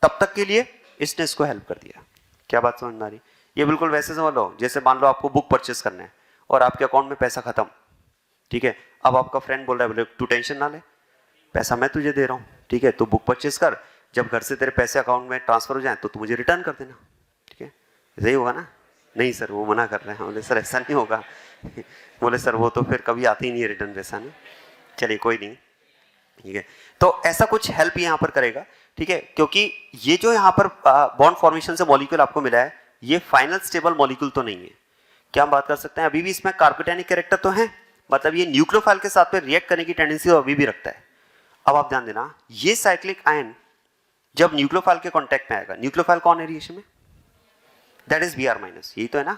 तब तक के लिए इसने इसको हेल्प कर दिया। क्या बात समझ में आ रही? ये बिल्कुल वैसे समझ लो जैसे मान लो आपको बुक परचेस करना है और आपके अकाउंट में पैसा खत्म, ठीक है, अब आपका फ्रेंड बोल रहा है बोले तू टेंशन ना ले, पैसा मैं तुझे दे रहा हूँ, ठीक है, तू बुक परचेस कर, जब घर से तेरे पैसे अकाउंट में ट्रांसफर हो जाए तो तू मुझे रिटर्न कर देना, ठीक है, यही होगा ना? नहीं सर वो मना कर रहे हैं, बोले सर ऐसा नहीं होगा बोले सर वो तो फिर कभी आती ही नहीं है रिटर्न पैसा ना, चलिए कोई नहीं, ठीक है। तो ऐसा कुछ हेल्प यहाँ पर करेगा, ठीक है, क्योंकि ये जो यहाँ पर बॉन्ड फॉर्मेशन से मॉलिक्यूल आपको मिला है ये फाइनल स्टेबल मॉलिक्यूल तो नहीं है। क्या हम बात कर सकते हैं अभी भी इसमें कार्बोकेटायनिक कैरेक्टर तो है, मतलब ये न्यूक्लियोफाइल के साथ में रिएक्ट करने की टेंडेंसी अभी भी रखता है। अब आप ध्यान देना, ये साइक्लिक आयन जब न्यूक्लियोफाइल के कांटेक्ट में आएगा, न्यूक्लियोफाइल कौन है रिएक्शन में? दैट इज Br माइनस, यही तो है ना।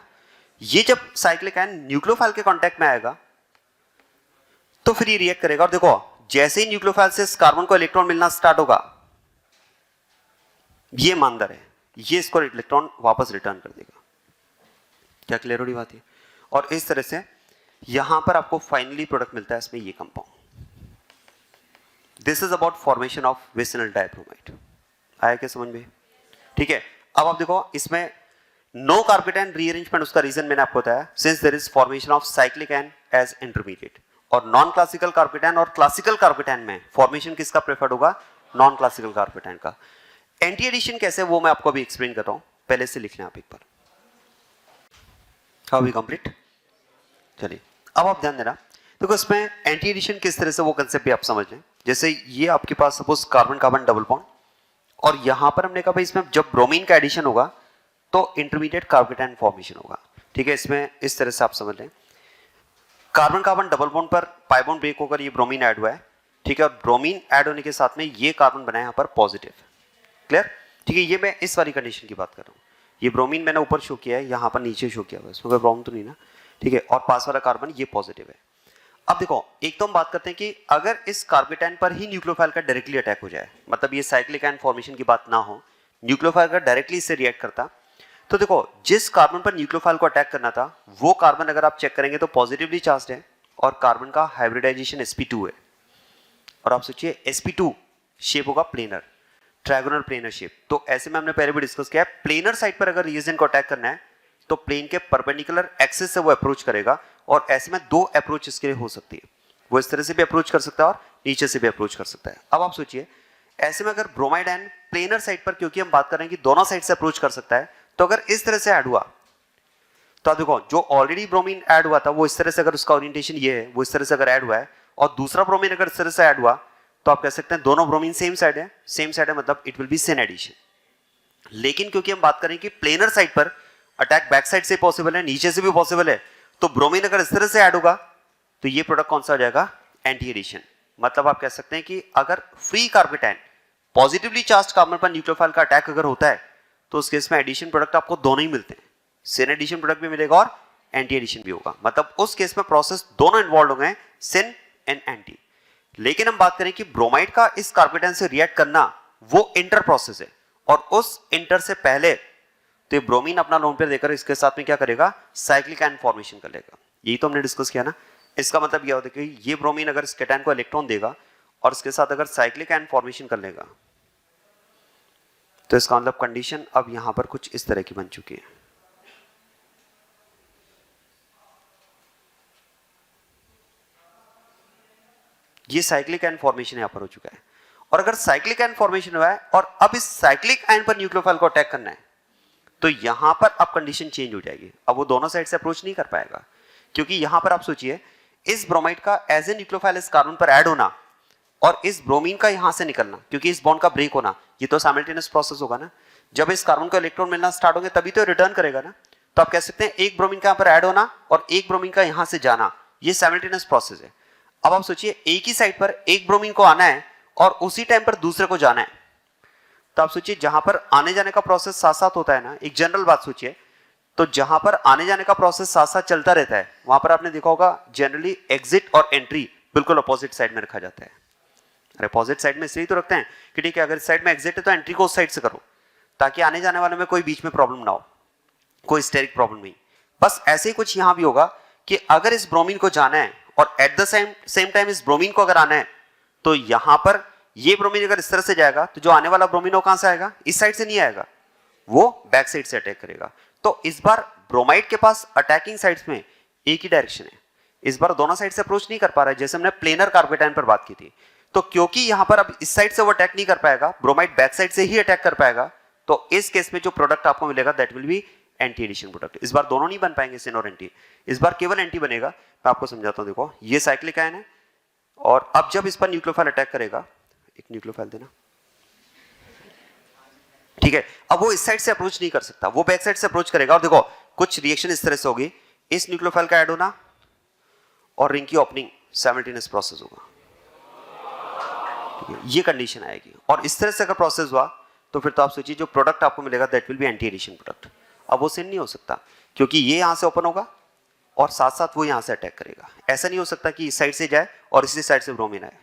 ये जब साइक्लिक आयन न्यूक्लियोफाइल के कांटेक्ट में आएगा तो फिर ये रिएक्ट करेगा, और देखो जैसे ही न्यूक्लियोफाइल से इस कार्बन को इलेक्ट्रॉन मिलना स्टार्ट होगा, ये मानदर है, ये इसको इलेक्ट्रॉन वापस रिटर्न कर देगा। क्या क्लियर हो रही बात है? और इस तरह से यहां पर आपको फाइनली प्रोडक्ट मिलता है इसमें ये compound. This is about formation of vicinal dibromide. आया क्या समझ में? ठीक है। अब आप देखो इसमें नो कार्बोकेटायन रीअरेंजमेंट, उसका रीजन मैंने आपको बताया, since there is formation of cyclic ion as intermediate. और नॉन क्लासिकल कार्बोकेटायन और क्लासिकल कार्बोकेटायन में फॉर्मेशन किसका प्रेफर्ड होगा? नॉन क्लासिकल कार्बोकेटायन का। एंटी एडिशन कैसे, वो मैं आपको अभी एक्सप्लेन कर रहा हूं, पहले से लिख लें आप एक बार। How we complete? चलिए अब आप ध्यान देना, देखो इसमें एंटी एडिशन किस तरह से, वो कंसेप्ट भी आप समझ लें। जैसे ये आपके पास suppose carbon carbon double bond, और यहां पर हमने कहा भाई इसमें जब ब्रोमीन का एडिशन होगा तो इंटरमीडिएट कार्बोकेटायन फॉर्मेशन होगा। ठीक है, इसमें इस तरह से आप समझ लें, कार्बन कार्बन डबल बॉन्ड पर पाई बॉन्ड ब्रेक होकर ये ब्रोमीन ऐड हुआ है। ठीक है, और ब्रोमीन ऐड होने के साथ में ये कार्बन बना है यहाँ पर पॉजिटिव। क्लियर? ठीक है, ये मैं इस वाली कंडीशन की बात कर रहा हूँ। ये ब्रोमीन मैंने ऊपर शो किया है, यहाँ पर नीचे शो किया हुआ है, इसमें कोई प्रॉब्लम तो नहीं ना। ठीक है, और पास वाला कार्बन ये पॉजिटिव है। अब देखो, एक तो हम बात करते हैं कि अगर इस कार्बेटाइन पर ही न्यूक्लियोफाइल का डायरेक्टली अटैक हो जाए, मतलब ये साइक्लिक आयन फॉर्मेशन की बात ना हो, न्यूक्लियोफाइल का डायरेक्टली इससे रिएक्ट करता, तो देखो जिस कार्बन पर न्यूक्लियोफाइल को अटैक करना था वो कार्बन अगर आप चेक करेंगे तो पॉजिटिवली चार्ज्ड है और कार्बन का हाइब्रिडाइजेशन sp2 है। और आप सोचिए sp2 शेप होगा प्लेनर, ट्रायगोनल प्लेनर शेप। तो ऐसे में हमने पहले भी डिस्कस किया है, प्लेनर साइड पर अगर रिएजेंट को अटैक करना है तो प्लेन के परपेंडिकुलर एक्सिस से वो अप्रोच करेगा, और ऐसे में दो अप्रोच इसके लिए हो सकती है। वो इस तरह से भी अप्रोच कर सकता है और नीचे से भी अप्रोच कर सकता है। अब आप सोचिए ऐसे में अगर ब्रोमाइड आयन प्लेनर साइड पर, क्योंकि हम बात कर रहे हैं कि दोनों साइड से अप्रोच कर सकता है, तो अगर इस तरह से ऐड हुआ तो आप देखो जो ऑलरेडी ब्रोमीन ऐड हुआ था वो इस तरह से, अगर उसका ओरिएंटेशन ये है, वो इस तरह से अगर ऐड हुआ है, और दूसरा ब्रोमीन अगर इस तरह से ऐड हुआ, तो आप कह सकते हैं दोनों ब्रोमीन सेम साइड है। सेम साइड है मतलब it will be syn addition. लेकिन क्योंकि हम बात करें कि प्लेनर साइड पर अटैक बैक साइड से पॉसिबल है, नीचे से भी पॉसिबल है, तो ब्रोमीन अगर इस तरह से ऐड होगा तो ये प्रोडक्ट कौन सा हो जाएगा? Anti addition. मतलब आप कह सकते हैं कि अगर free carbocation positively charge carbon पर न्यूक्लियोफाइल का अटैक अगर होता है तो उस केस में एडिशन प्रोडक्ट आपको दोनों ही मिलते हैं, सिन एडिशन प्रोडक्ट भी मिलेगा और एंटी एडिशन भी होगा। मतलब उस केस में प्रोसेस दोनों इन्वॉल्व होंगे, सिन एंड एंटी। लेकिन हम बात करें कि ब्रोमाइड का इस कार्बेटाइन से रिएक्ट करना वो इंटर प्रोसेस है, और उस इंटर से पहले तो ये ब्रोमीन अपना लोन पेयर देकर इसके साथ में क्या करेगा? साइक्लिक आयन फॉर्मेशन कर लेगा। यही तो हमने डिस्कस किया ना। इसका मतलब यह होता है कि ये ब्रोमीन अगर इस कैटायन को इलेक्ट्रॉन देगा और इसके साथ अगर साइक्लिक आयन फॉर्मेशन कर लेगा, तो इसका मतलब कंडीशन अब यहां पर कुछ इस तरह की बन चुकी है। ये साइक्लिक आयन फॉर्मेशन यहां पर हो चुका है, और अगर साइक्लिक आयन फॉर्मेशन हुआ है और अब इस साइक्लिक आयन पर न्यूक्लियोफाइल को अटैक करना है, तो यहां पर अब कंडीशन चेंज हो जाएगी। अब वो दोनों साइड से अप्रोच नहीं कर पाएगा, क्योंकि यहां पर आप सोचिए इस ब्रोमाइड का एज ए न्यूक्लियोफाइल इस कार्बन पर ऐड होना और इस ब्रोमीन का यहां से निकलना, क्योंकि इस बॉन्ड का ब्रेक होना, ये तो साइमल्टेनियस प्रोसेस होगा ना। जब इस कार्बन को इलेक्ट्रॉन मिलना स्टार्ट होंगे तभी तो रिटर्न करेगा ना। तो आप कह सकते हैं एक ब्रोमीन का यहां पर ऐड होना और एक ब्रोमीन का यहां से जाना, ये साइमल्टेनियस प्रोसेस है। अब आप सोचिए एक ही साइड पर एक ब्रोमीन को आना है और उसी टाइम पर दूसरे को जाना है, तो आप सोचिए जहां पर आने जाने का प्रोसेस साथ साथ होता है ना, एक जनरल बात सोचिए, तो जहां पर आने जाने का प्रोसेस साथ साथ चलता रहता है वहां पर आपने देखा होगा जनरली एग्जिट और एंट्री बिल्कुल अपोजिट साइड में रखा जाता है। अरे अपोजिट साइड में इसलिए तो रखते हैं कि ठीक है अगर इस साइड में एग्जिट है तो एंट्री को उस साइड से करो, ताकि आने जाने वाले में कोई बीच में प्रॉब्लम ना हो, कोई स्टेरिक प्रॉब्लम नहीं। बस ऐसे ही कुछ यहां भी होगा कि अगर इस ब्रोमीन को जाना है और एट द सेम टाइम इस ब्रोमीन को अगर आना है, तो यहां पर ये ब्रोमीन अगर इस तरह से जाएगा तो जो आने वाला ब्रोमीन वो कहां से आएगा? इस साइड से नहीं आएगा, वो बैक साइड से अटैक करेगा। तो इस बार ब्रोमाइड के पास अटैकिंग साइड्स में एक ही डायरेक्शन है, इस बार दोनों साइड से अप्रोच नहीं कर पा रहा है, जैसे हमने प्लेनर कार्बेटाइन पर बात की थी। तो क्योंकि यहां पर अब इस साइड से वो अटैक नहीं कर पाएगा, ब्रोमाइड बैक साइड से ही अटैक कर पाएगा, तो इस केस में जो प्रोडक्ट आपको मिलेगा that will be anti addition product. इस बार दोनों नहीं बन पाएंगे सिन और एंटी, इस बार केवल एंटी बनेगा। मैं आपको समझाता हूं, देखो ये साइक्लिक आयन है और अब जब इस पर न्यूक्लियोफाइल अटैक करेगा, एक न्यूक्लियोफाइल देना, ठीक है, अब वो इस साइड से अप्रोच नहीं कर सकता, वो बैक साइड से अप्रोच करेगा। और देखो कुछ रिएक्शन इस तरह से होगी, इस न्यूक्लियोफाइल का ऐड होना और रिंग की ओपनिंग साइमल्टेनियस प्रोसेस होगा, ठीक है, ये कंडीशन आएगी। और इस तरह से अगर प्रोसेस हुआ तो फिर तो आप सोचिए जो प्रोडक्ट आपको मिलेगा that will be anti addition product. अब वो सिन नहीं हो सकता, क्योंकि ये यहां से ओपन होगा और साथ साथ वो यहां से अटैक करेगा। ऐसा नहीं हो सकता कि इस साइड से जाए और इसी साइड से ब्रोमीन आए,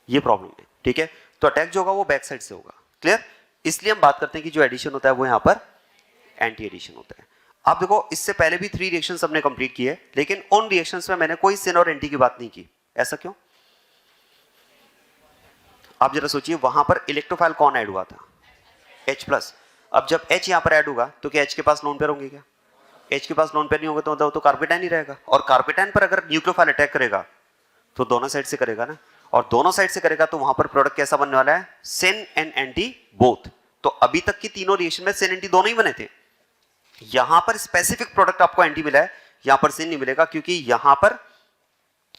ये प्रॉब्लम है, ठीक है। तो अटैक जो होगा वो बैक साइड से होगा, क्लियर। इसलिए हम बात करते हैं कि जो एडिशन होता है वो यहां पर एंटी एडिशन होता है। आप देखो इससे पहले भी 3 रिएक्शंस हमने कंप्लीट किए, लेकिन उन रिएक्शंस में मैंने कोई सिन और एंटी की बात नहीं की। ऐसा क्यों? आप जरा सोचिए वहां पर इलेक्ट्रोफाइल कौन ऐड हुआ था? H+। अब जब H यहां पर ऐड होगा तो क्या H के पास लोन पेयर होंगे? क्या H के पास लोन पेयर नहीं होगा तो मतलब तो कार्बेटाइन ही रहेगा, और कार्बेटाइन पर अगर न्यूक्लियोफाइल अटैक करेगा तो दोनों साइड से करेगा ना, और दोनों साइड से करेगा तो वहां पर प्रोडक्ट कैसा बनने वाला है? Syn and anti both. तो अभी तक की तीनों रिएक्शन में सिन एंटी दोनों ही बने थे, यहां पर स्पेसिफिक प्रोडक्ट आपको एंटी मिला है, यहां पर सिन नहीं मिलेगा क्योंकि यहां पर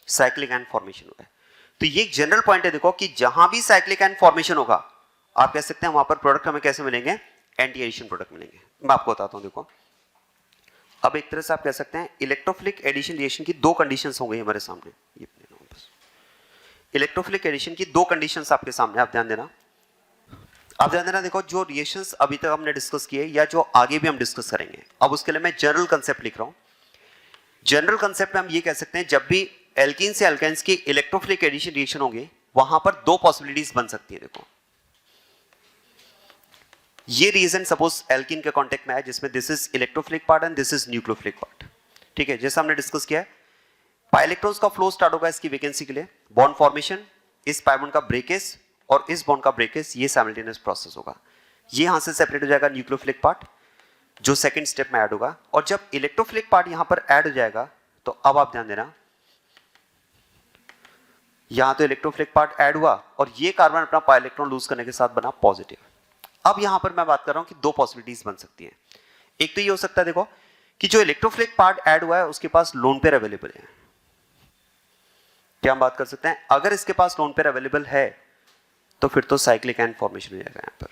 साइक्लिक आयन फॉर्मेशन हुआ है। तो ये एक जनरल पॉइंट है, देखो कि जहां भी साइक्लिक आयन फॉर्मेशन होगा आप कह सकते हैं वहां पर प्रोडक्ट हमें कैसे मिलेंगे? एंटी एडिशन प्रोडक्ट मिलेंगे। मैं आपको बताता हूं, देखो अब एक तरह से आप कह सकते हैं इलेक्ट्रोफिलिक एडिशन रिएक्शन की 2 कंडीशंस हो गई हमारे सामने। ये इलेक्ट्रोफिलिक एडिशन की 2 कंडीशंस आपके सामने, आप ध्यान देना, आप ध्यान देना। देखो जो रिएक्शंस अभी तक हमने डिस्कस किए या जो आगे भी हम डिस्कस करेंगे, अब उसके लिए मैं जनरल कंसेप्ट लिख रहा हूं। जनरल कंसेप्ट में हम ये कह सकते हैं जब भी एल्कीन से अल्काइंस की इलेक्ट्रोफिलिक एडिशन रिएक्शन होंगे, वहां पर दो पॉसिबिलिटीज बन सकती है। देखो ये रीजन सपोज एल्कीन के कांटेक्ट में है जिसमें this is electrophilic part and this is nucleophilic part. ठीक है, जैसा हमने डिस्कस किया है, पाई इलेक्ट्रॉन्स का फ्लो स्टार्ट होगा इसकी वैकेंसी के लिए, बॉन्ड फॉर्मेशन, इस पाई बॉन्ड का ब्रेकेज और इस बॉन्ड का ब्रेकेज, ये साइमल्टेनियस प्रोसेस होगा। ये यहां से सेपरेट हो जाएगा न्यूक्लियोफिलिक पार्ट जो सेकंड स्टेप में ऐड होगा, और जब इलेक्ट्रोफिलिक पार्ट यहां पर ऐड हो जाएगा तो अब आप ध्यान देना, यहां तो इलेक्ट्रोफिलिक पार्ट ऐड हुआ और ये कार्बन अपना पाई इलेक्ट्रॉन लूज करने के साथ बना पॉजिटिव। अब यहां पर मैं बात कर रहा हूं कि दो पॉसिबिलिटीज बन सकती हैं। एक तो ये हो सकता है देखो कि जो इलेक्ट्रोफिलिक पार्ट ऐड हुआ है उसके पास लोन पेयर अवेलेबल है। क्या हम बात कर सकते हैं, अगर इसके पास लोन पेयर अवेलेबल है तो फिर तो साइक्लिक आयन फॉर्मेशन हो जाएगा यहां पर।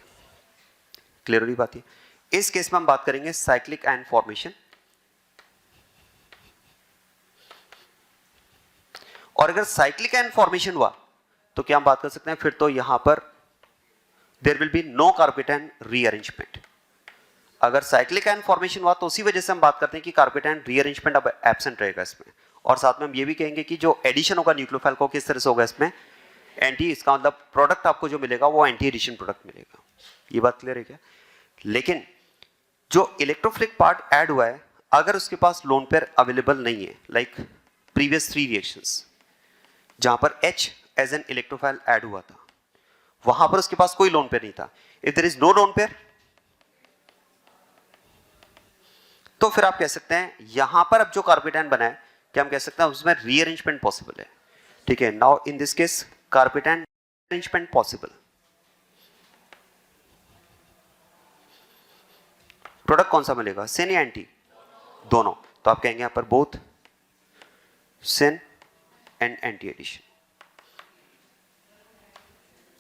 क्लियर हो रही बात है? इस केस में हम बात करेंगे साइक्लिक आयन फॉर्मेशन, और अगर साइक्लिक आयन फॉर्मेशन हुआ तो क्या हम बात कर सकते हैं, फिर तो यहां पर there will be no carbocation rearrangement. अगर साइक्लिक आयन फॉर्मेशन हुआ तो उसी वजह से हम बात करते हैं कि कार्पेटाइन रीअरेंजमेंट अब एब्सेंट रहेगा इसमें, और साथ में हम ये भी कहेंगे कि जो एडिशन होगा न्यूक्लियोफाइल को किस तरह से होगा इसमें एंटी, इसका मतलब प्रोडक्ट आपको जो मिलेगा वो एंटी एडिशन प्रोडक्ट मिलेगा। ये बात क्लियर है क्या? लेकिन जो इलेक्ट्रोफिलिक पार्ट ऐड हुआ है अगर उसके पास लोन पेयर अवेलेबल नहीं है, लाइक प्रीवियस 3 रिएक्शंस जहां पर H as an electrophile add हुआ था, वहां पर उसके पास कोई लोन पेयर नहीं था, if there is no lone pair तो फिर आप कह सकते हैं यहां पर अब जो कार्पेटाइन बना है क्या हम कह सकते हैं उसमें रीअरेंजमेंट पॉसिबल है। ठीक है, now in this case carbocation arrangement possible. Product कौन सा मिलेगा, सिन या एंटी? दोनों। तो आप कहेंगे यहां पर both syn and anti addition.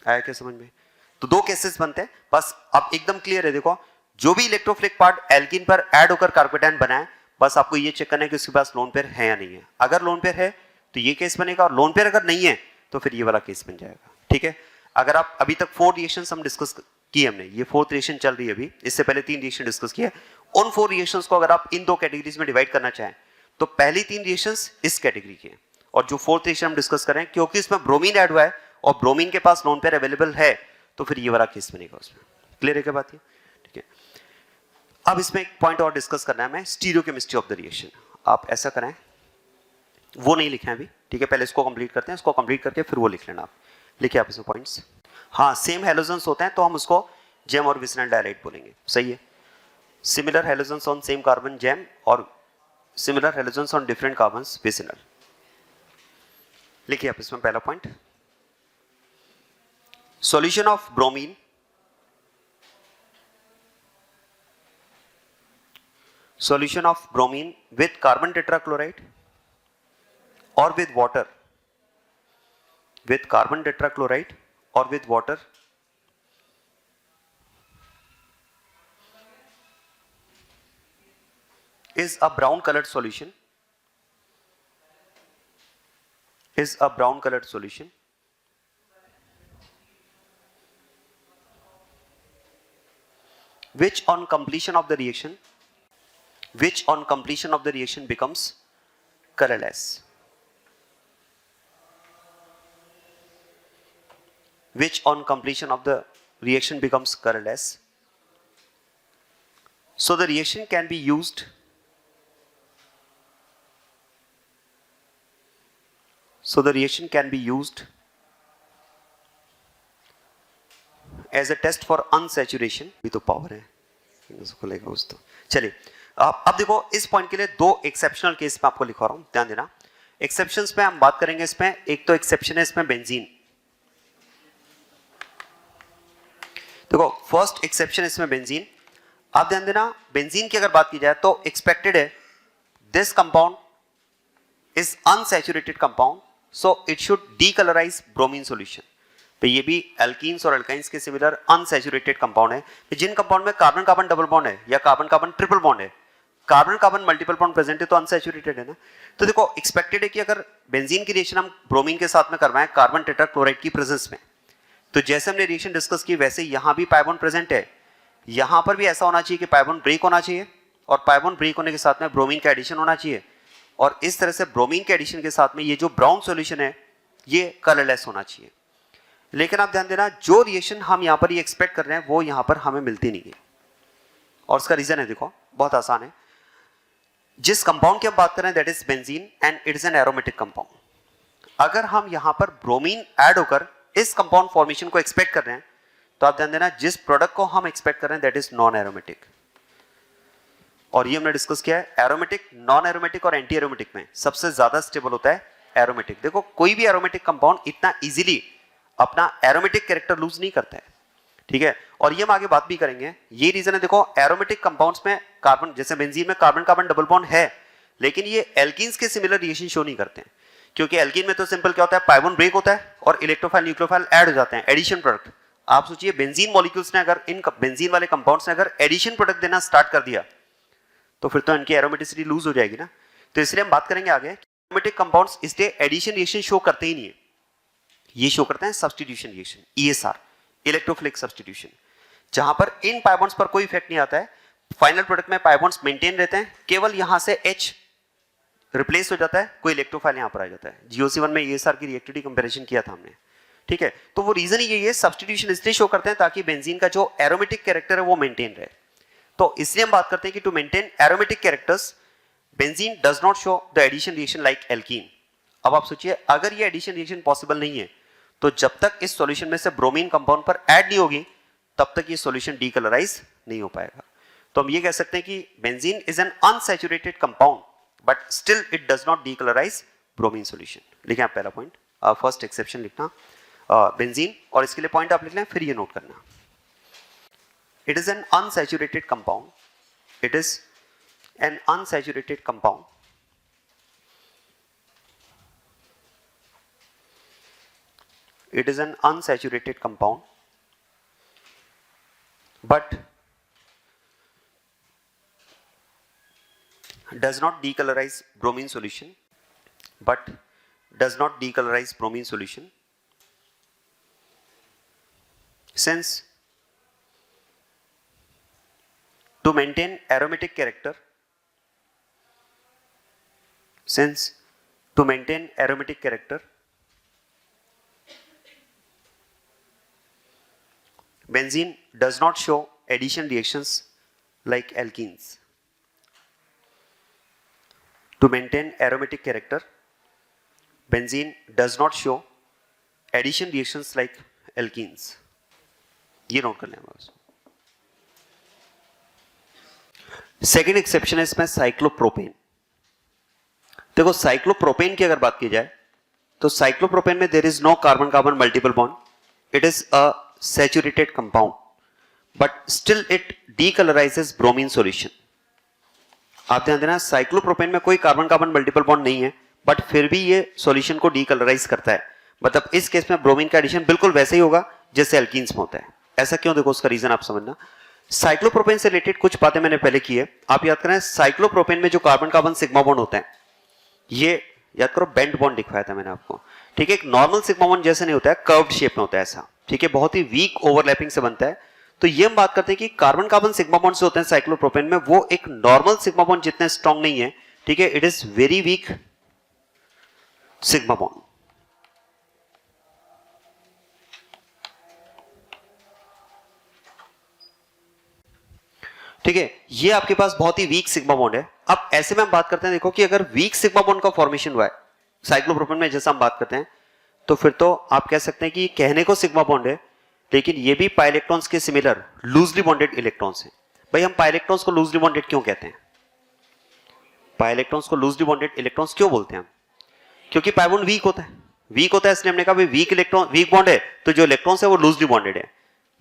आया क्या समझ में? तो दो केसेस बनते हैं बस, अब एकदम क्लियर है। देखो जो भी इलेक्ट्रोफिलिक पार्ट एल्कीन पर ऐड होकर कार्पेटाइन बना है, बस आपको ये चेक करना है कि उसके पास लोन पेयर है या नहीं है। अगर लोन पेयर है तो ये केस बनेगा, और लोन पेयर अगर नहीं है तो फिर ये वाला केस बन जाएगा। ठीक है, अगर आप अभी तक 4 रिएक्शंस हम डिस्कस किए हमने, ये 4th रिएक्शन चल रही है अभी, इससे पहले 3 रिएक्शन डिस्कस किए, उन 4 रिएक्शंस को अगर आप इन 2 कैटेगरीज में डिवाइड करना चाहें तो पहली 3 रिएक्शंस इस कैटेगरी के, और जो 4th रिएक्शन हम डिस्कस करें क्योंकि इसमें ब्रोमीन ऐड हुआ है और ब्रोमीन के पास लोन पेयर अवेलेबल है तो फिर ये वाला केस बनेगा उसमें। क्लियर है क्या बात? ठीक है, अब इसमें एक पॉइंट और डिस्कस करना है, मैं स्टीरियोकेमिस्ट्री ऑफ द रिएक्शन। आप ऐसा करें, वो नहीं लिखे अभी, ठीक है, पहले इसको कंप्लीट करते हैं, इसको कंप्लीट करके फिर वो लिख लेना। आप लिखिए आप इसमें पॉइंट्स। हाँ, सेम हैलोजेंस होते हैं तो हम उसको जेम और विसिनल डायलाइट बोलेंगे, सही है। Similar halogens on same carbon gem और similar halogens on different carbons vicinal. लिखिए आप इसमें पहला point, solution of bromine solution of bromine with carbon tetrachloride or with water, with carbon tetrachloride or with water is a brown colored solution, is a brown colored solution which on completion of the reaction becomes colorless, which on completion of the reaction becomes colorless. So the reaction can be used as a test for unsaturation। भी तो power है उसको लेगा उस तो। चलिए अब देखो इस पॉइंट के लिए 2 एक्सेप्शनल केस में आपको लिखवा रहा हूं, ध्यान देना। एक्सेप्शंस में हम बात करेंगे, इसमें एक तो एक्सेप्शन है इसमें बेंजीन। देखो फर्स्ट एक्सेप्शन इसमें बेंजीन, आप ध्यान देना, बेंजीन की अगर बात की जाए तो एक्सपेक्टेड है this compound is unsaturated compound, so it should decolourise bromine solution. तो ये भी एल्कीन्स और अल्काइंस के सिमिलर अनसैचुरेटेड कंपाउंड है। जिन कंपाउंड में कार्बन कार्बन डबल बॉन्ड है या कार्बन कार्बन ट्रिपल बॉन्ड है, carbon carbon multiple bond present है तो अनसैचुरेटेड है ना। तो देखो एक्सपेक्टेड है कि अगर बेंजीन की रिएक्शन हम ब्रोमीन के साथ में करवाएं कार्बन टेट्राक्लोराइड की प्रेजेंस में, तो जैसे हमने रिएक्शन डिस्कस की वैसे यहां भी पाई बॉन्ड प्रेजेंट है, यहां पर भी ऐसा होना चाहिए कि पाई बॉन्ड ब्रेक होना चाहिए और पाई बॉन्ड ब्रेक होने के साथ में ब्रोमीन का एडिशन होना चाहिए, और इस तरह से ब्रोमीन के एडिशन के साथ में ये जो ब्राउन सॉल्यूशन है ये कलरलेस होना चाहिए। लेकिन आप ध्यान देना, जो रिएक्शन हम यहाँ पर ये एक्सपेक्ट कर रहे हैं वो यहाँ पर हमें मिलती नहीं है, और उसका रीजन है, देखो बहुत आसान है। जिस कंपाउंड की हम बात कर रहे हैं that is benzene and it is an aromatic compound. अगर हम यहाँ पर ब्रोमीन ऐड होकर इस कंपाउंड फॉर्मेशन को एक्सपेक्ट कर रहे हैं तो आप ध्यान देना, जिस प्रोडक्ट को हम एक्सपेक्ट कर रहे हैं दैट इज नॉन एरोमेटिक। और ये हमने डिस्कस किया है, एरोमेटिक, नॉन एरोमेटिक और एंटी एरोमेटिक में सबसे ज्यादा स्टेबल होता है एरोमेटिक। देखो कोई भी एरोमेटिक कंपाउंड इतना इजीली अपना एरोमेटिक कैरेक्टर लूज नहीं करता है, ठीक है। और ये हम आगे बात भी करेंगे, ये रीजन है। देखो एरोमेटिक कंपाउंड्स में कार्बन, जैसे बेंजीन में कार्बन कार्बन डबल बॉन्ड है, लेकिन ये एल्कीन्स के सिमिलर रिएक्शन शो नहीं करते हैं, क्योंकि एल्कीन में तो सिंपल क्या होता है, पाई बॉन्ड ब्रेक होता है और इलेक्ट्रोफाइल न्यूक्लियोफाइल ऐड हो जाते हैं, एडिशन प्रोडक्ट। आप सोचिए बेंजीन मॉलिक्यूल्स ने अगर, इन बेंजीन वाले कंपाउंड्स ने अगर एडिशन प्रोडक्ट देना स्टार्ट कर दिया तो फिर तो इनकी एरोमेटिसिटी लूज हो जाएगी ना। तो इसलिए हम बात करेंगे आगे, एरोमेटिक कंपाउंड्स इसलिए एडिशन रिएक्शन शो करते ही नहीं है, ये शो करते हैं substitution reaction, ESR, electrophilic substitution, जहां पर इन पाई बॉन्ड्स पर कोई इफेक्ट नहीं आता है, फाइनल प्रोडक्ट में पाई बॉन्ड्स मेंटेन रहते हैं, केवल यहां से H रिप्लेस हो जाता है, कोई इलेक्ट्रोफाइल यहां पर आ जाता है। GOC1 में ईएसआर की रिएक्टिविटी कंपैरिजन किया था हमने, ठीक है। तो वो रीजन ही यही है, सब्स्टिट्यूशन इसलिए शो करते हैं ताकि बेंजीन का जो एरोमेटिक कैरेक्टर है वो मेंटेन रहे। तो इसलिए हम बात करते हैं कि to maintain aromatic characters benzene does not show the addition reaction like alkene. अब आप सोचिए, अगर ये एडिशन रिएक्शन पॉसिबल नहीं है तो जब तक इस सॉल्यूशन में से ब्रोमीन कंपाउंड पर ऐड नहीं होगी तब तक ये सॉल्यूशन डीकलराइज नहीं हो पाएगा। तो हम ये कह सकते हैं कि benzene is an unsaturated compound but still it does not decolourise bromine solution. लिखें आप पहला पॉइंट, फर्स्ट एक्सेप्शन लिखना बेंजीन, और इसके लिए पॉइंट आप लिख लें, फिर ये नोट करना, it is an unsaturated compound, it is an unsaturated compound it is an unsaturated compound but does not decolorize bromine solution, but does not decolorize bromine solution since to maintain aromatic character, since to maintain aromatic character benzene does not show addition reactions like alkenes. To maintain aromatic character, benzene does not show addition reactions like alkenes. ये note कर लें बस। Second exception है इसमें cyclopropane. देखो cyclopropane की अगर बात की जाए तो साइक्लोप्रोपेन में there is no carbon carbon multiple bond, it is a saturated compound but still it decolorizes bromine solution। आप ध्यान देना, साइक्लोप्रोपेन में कोई कार्बन कार्बन मल्टीपल बॉन्ड नहीं है बट फिर भी ये सॉल्यूशन को डीकलराइज करता है। मतलब इस केस में ब्रोमीन का एडिशन बिल्कुल वैसे ही होगा जैसे एल्कीन्स में होता है। ऐसा क्यों, देखो उसका रीजन आप समझना। साइक्लोप्रोपेन से रिलेटेड कुछ बातें मैंने पहले की है, आप याद करें। साइक्लोप्रोपेन में जो कार्बन कार्बन सिग्मा बॉन्ड होता है, ये याद करो बेंट बॉन्ड दिखवाया था मैंने आपको, ठीक है। एक नॉर्मल सिग्मा बॉन्ड जैसे नहीं होता है, कर्व्ड शेप में होता है ऐसा, ठीक है, बहुत ही वीक ओवरलैपिंग से बनता है। तो ये हम बात करते हैं कि कार्बन कार्बन सिग्मा बॉन्ड से होते हैं साइक्लोप्रोपेन में, वो एक नॉर्मल सिग्मा बॉन्ड जितने स्ट्रांग नहीं है, ठीक है, it is very weak sigma bond. ठीक है, ये आपके पास बहुत ही वीक सिग्मा बॉन्ड है। अब ऐसे में हम बात करते हैं, देखो कि अगर वीक सिग्मा बॉन्ड का फॉर्मेशन हुआ है साइक्लोप्रोपेन में, जैसा हम बात करते हैं, तो फिर तो आप कह सकते हैं कि कहने को सिग्मा बॉन्ड है लेकिन ये भी पाई इलेक्ट्रॉन्स के सिमिलर लूजली बॉन्डेड इलेक्ट्रॉन्स हैं। भाई हम पाई इलेक्ट्रॉन्स को लूजली बॉन्डेड क्यों कहते हैं? पाई इलेक्ट्रॉन्स को लूजली बॉन्डेड इलेक्ट्रॉन्स क्यों बोलते हैं हम? क्योंकि पाई बॉन्ड वीक होता है, वीक होता है, इसलिए हमने कहा भाई वीक इलेक्ट्रॉन, वीक बॉन्ड है तो जो इलेक्ट्रॉन्स है वो लूजली बॉन्डेड है।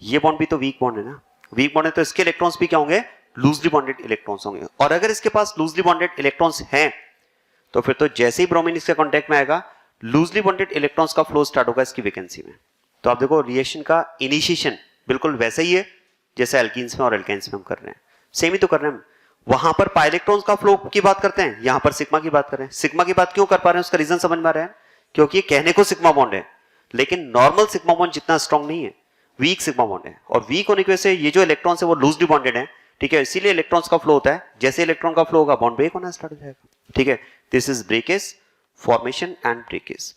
ये बॉन्ड भी तो वीक बॉन्ड है ना, वीक बॉन्ड है तो इसके इलेक्ट्रॉन्स भी क्या होंगे, लूजली बॉन्डेड इलेक्ट्रॉन्स होंगे। और अगर इसके पास लूजली बॉन्डेड इलेक्ट्रॉन्स हैं तो फिर तो जैसे ही ब्रोमीन इसके कांटेक्ट में आएगा लूजली बॉन्डेड इलेक्ट्रॉन्स का फ्लो स्टार्ट होगा इसकी वैकेंसी में। तो आप देखो रिएक्शन का इनिशिएशन बिल्कुल वैसा ही है जैसे एल्कीन्स में और एल्केन्स में हम कर रहे हैं, सेम ही तो कर रहे हैं हम। वहां पर पाई इलेक्ट्रॉन्स का फ्लो की बात करते हैं, यहां पर सिग्मा की बात कर रहे हैं। सिग्मा की बात क्यों कर पा रहे हैं उसका रीजन समझ में आ रहा है, क्योंकि ये कहने को सिग्मा बॉन्ड है लेकिन नॉर्मल सिग्मा बॉन्ड जितना स्ट्रांग नहीं है, वीक सिग्मा बॉन्ड है। और वीक होने की वजह से ये जो इलेक्ट्रॉन्स है वो लूजली बॉन्डेड है, ठीक है, इसीलिए इलेक्ट्रॉन्स का फ्लो होता है। जैसे इलेक्ट्रॉन का फ्लो होगा बॉन्ड ब्रेक होना स्टार्ट हो जाएगा। ठीक है, this is breakage, formation and breakage.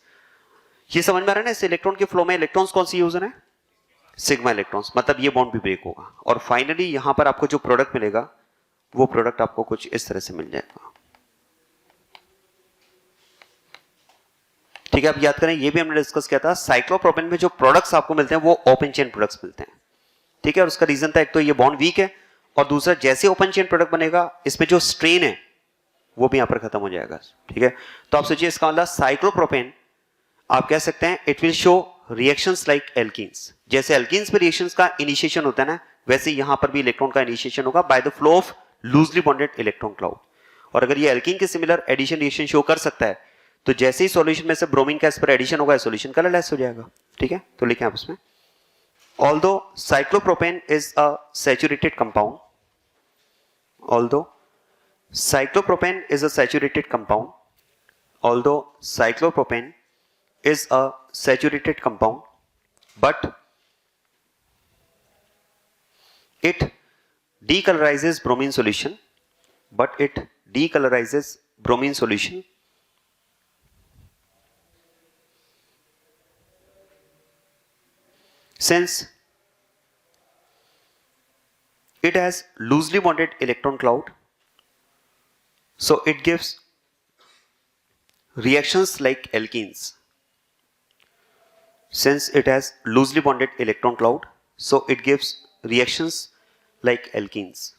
ये समझ में आ रहा है ना? इस इलेक्ट्रॉन के फ्लो में इलेक्ट्रॉन्स कौन सी यूज है? सिग्मा इलेक्ट्रॉन्स, मतलब ये बॉन्ड भी ब्रेक होगा और फाइनली यहां पर आपको जो प्रोडक्ट मिलेगा वो प्रोडक्ट आपको कुछ इस तरह से मिल जाएगा। ठीक है, अब याद करें, ये भी हमने डिस्कस किया था, साइक्लोप्रोपेन में जो प्रोडक्ट्स आपको मिलते हैं वो ओपन चेन प्रोडक्ट्स मिलते हैं। ठीक है, और उसका रीजन था एक तो ये बॉन्ड वीक है और दूसरा जैसे ओपन चेन प्रोडक्ट बनेगा इसमें जो स्ट्रेन है वो भी यहां पर खत्म हो जाएगा। ठीक है, तो आप सोचिए इसका मतलब साइक्लोप्रोपेन आप कह सकते हैं it will show reactions like alkenes. जैसे एल्कीन्स में रिएक्शंस का इनिशिएशन होता है ना, वैसे यहां पर भी इलेक्ट्रॉन का इनिशिएशन होगा by the flow of loosely bonded electron cloud. और अगर ये एल्कीन के सिमिलर एडिशन रिएक्शन शो कर सकता है तो जैसे ही सॉल्यूशन में से ब्रोमीन का इस पर एडिशन होगा सॉल्यूशन कलरलेस हो जाएगा। ठीक है, तो लिखें आप इसमें, although cyclopropane is a saturated compound, although cyclopropane is a saturated compound, although cyclopropane is a saturated compound, but it decolorizes bromine solution, but it decolorizes bromine solution since it has loosely bonded electron cloud, so it gives reactions like alkenes. Since it has loosely bonded electron cloud, so it gives reactions like alkenes.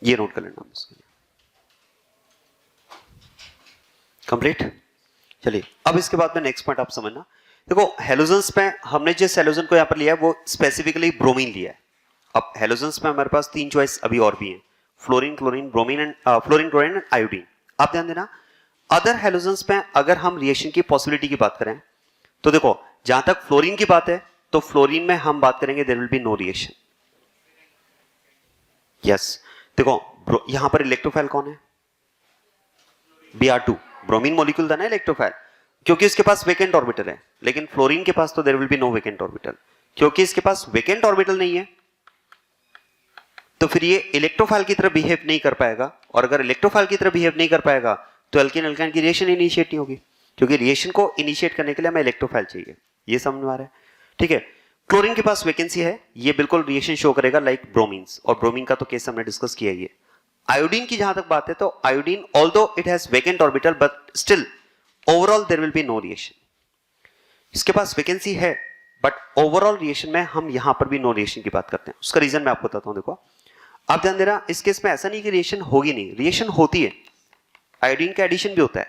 ये note कर लेना इसके लिए। Complete. चलिए अब इसके बाद में नेक्स्ट पॉइंट आप समझना। देखो हेलोजन्स पे हमने जिस हेलोजन को यहां पर लिया है वो स्पेसिफिकली ब्रोमीन लिया है। अब हेलोजन्स में हमारे पास 3 चॉइस अभी और भी हैं, fluorine, chlorine, bromine and fluorine, chlorine and iodine. आप ध्यान देना, अदर हेलोजन्स में अगर हम रिएक्शन की पॉसिबिलिटी की बात करें तो देखो जहां तक फ्लोरीन की बात है तो फ्लोरीन में हम बात करेंगे there will be no reaction. Yes, देखो यहां पर इलेक्ट्रोफाइल कौन है? Br2, ब्रोमीन मॉलिक्यूल था ना इलेक्ट्रोफाइल, क्योंकि इसके पास वेकेंट ऑर्बिटल है। लेकिन फ्लोरीन के पास तो there will be no vacant orbital, क्योंकि इसके पास वेकेंट ऑर्बिटल नहीं है तो फिर ये इलेक्ट्रोफाइल की तरह बिहेव नहीं कर पाएगा। और अगर इलेक्ट्रोफाइल की तरह बिहेव नहीं कर पाएगा तो एल्केन अल्काइन की रिएक्शन इनिशिएट नहीं होगी, क्योंकि रिएक्शन को इनिशिएट करने के लिए हमें इलेक्ट्रोफाइल चाहिए। ये समझ में आ रहा है? ठीक है, क्लोरीन के पास वैकेंसी है, ये बिल्कुल रिएक्शन शो करेगा लाइक ब्रोमीन्स, और ब्रोमीन का तो केस हमने डिस्कस किया ही है। आयोडीन की जहां तक बात है तो iodine although it has vacant orbital but still overall there will be no reaction. इसके पास वैकेंसी है बट ओवरऑल रिएक्शन में हम यहां पर भी नो रिएक्शन की बात करते हैं। उसका रीजन मैं आपको बताता हूं। देखो आप ध्यान दे रहा, इस केस में ऐसा नहीं कि रिएक्शन होगी नहीं, रिएक्शन होती है। आयोडीन का एडिशन भी होता है,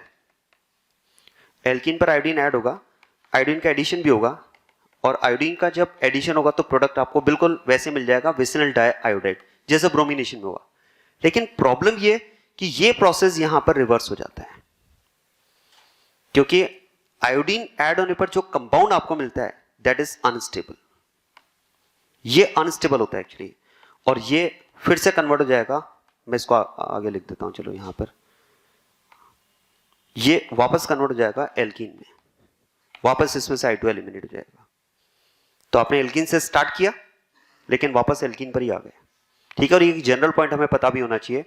एल्कीन पर आयोडीन ऐड होगा, आयोडीन का एडिशन भी होगा, और आयोडीन का जब एडिशन होगा तो प्रोडक्ट आपको बिल्कुल वैसे मिल जाएगा विसिनल डाइआयोडाइड जैसे ब्रोमिनेशन में होगा। लेकिन प्रॉब्लम ये कि ये प्रोसेस यहां पर रिवर्स हो जाता है, क्योंकि आयोडीन ऐड होने पर जो कंपाउंड आपको मिलता है दैट इज अनस्टेबल। ये अनस्टेबल होता है एक्चुअली, और ये फिर से कन्वर्ट हो जाएगा। मैं इसको आगे लिख देता हूं, चलो यहां पर, ये वापस कन्वर्ट हो जाएगा एल्कीन में, वापस इसमें से I2 एलिमिनेट हो जाएगा। तो आपने एल्कीन से स्टार्ट किया लेकिन वापस एल्कीन पर ही आ गए। ठीक है, और ये जनरल पॉइंट हमें पता भी होना चाहिए,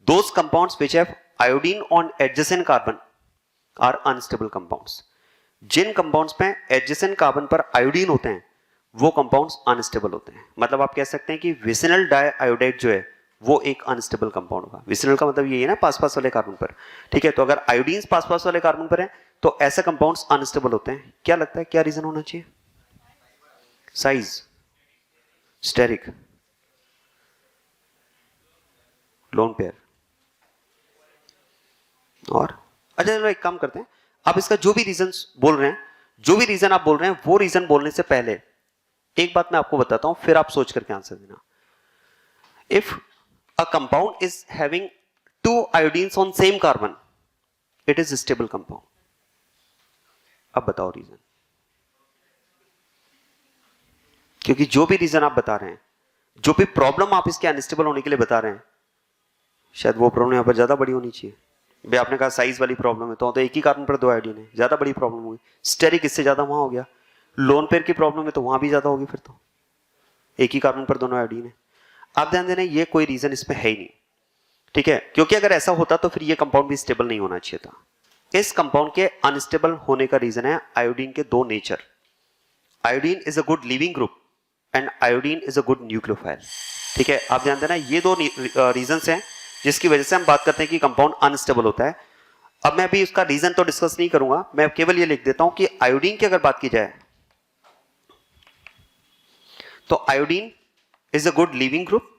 those compounds which have iodine on adjacent carbon are unstable compounds. जिन कंपाउंड्स में एडजेसेंट कार्बन पर आयोडीन होते हैं वो कंपाउंड्स अनस्टेबल होते हैं। मतलब आप कह सकते हैं कि विसिनल डाइआयोडाइड जो है वो एक अनस्टेबल कंपाउंड होगा। विसिनल का मतलब ये है ना पास पास वाले कार्बन पर। ठीक है, तो अगर आयोडीन पास पास वाले कार्बन पर है तो ऐसे कंपाउंड्स अनस्टेबल होते हैं। क्या लगता है क्या रीजन होना चाहिए? साइज, स्टेरिक, लोन पेयर, और अच्छा चलो एक काम करते हैं, आप इसका जो भी रीजन बोल रहे हैं, जो भी रीजन आप बोल रहे हैं वो रीजन बोलने से पहले एक बात मैं आपको बताता हूं, फिर आप सोच करके आंसर देना। If a compound is having 2 आयोडीन्स on same carbon it is stable compound. अब बताओ रीजन, क्योंकि जो भी रीजन आप बता रहे हैं, जो भी प्रॉब्लम आप इसके अनस्टेबल होने के लिए बता रहे हैं, शायद वो प्रॉब्लम यहां पर ज्यादा बड़ी होनी चाहिए। भाई आपने कहा साइज वाली प्रॉब्लम है, तो एक ही कार्बन पर 2 आयोडीन है, ज्यादा बड़ी प्रॉब्लम होगी। स्टेरिक इससे ज्यादा वहां हो गया, लोन पेयर की प्रॉब्लम है तो वहां भी ज्यादा होगी, फिर तो एक ही कार्बन पर दोनों आयोडीन है। आप ध्यान देना, ये कोई रीजन इसमें है ही नहीं। ठीक है, क्योंकि अगर ऐसा होता तो फिर ये कंपाउंड भी स्टेबल नहीं होना चाहिए था। इस कंपाउंड के अनस्टेबल होने का रीजन है आयोडीन के दो nature. Iodine is a good leaving group and iodine is a good nucleophile. ठीक है, आप ध्यान देना, ये दो रीजंस हैं जिसकी वजह से हम बात करते हैं कि कंपाउंड अनस्टेबल होता है। अब मैं अभी उसका रीजन तो डिस्कस नहीं करूंगा, मैं केवल ये लिख देता हूं कि आयोडीन की अगर बात की जाए तो iodine is a good leaving group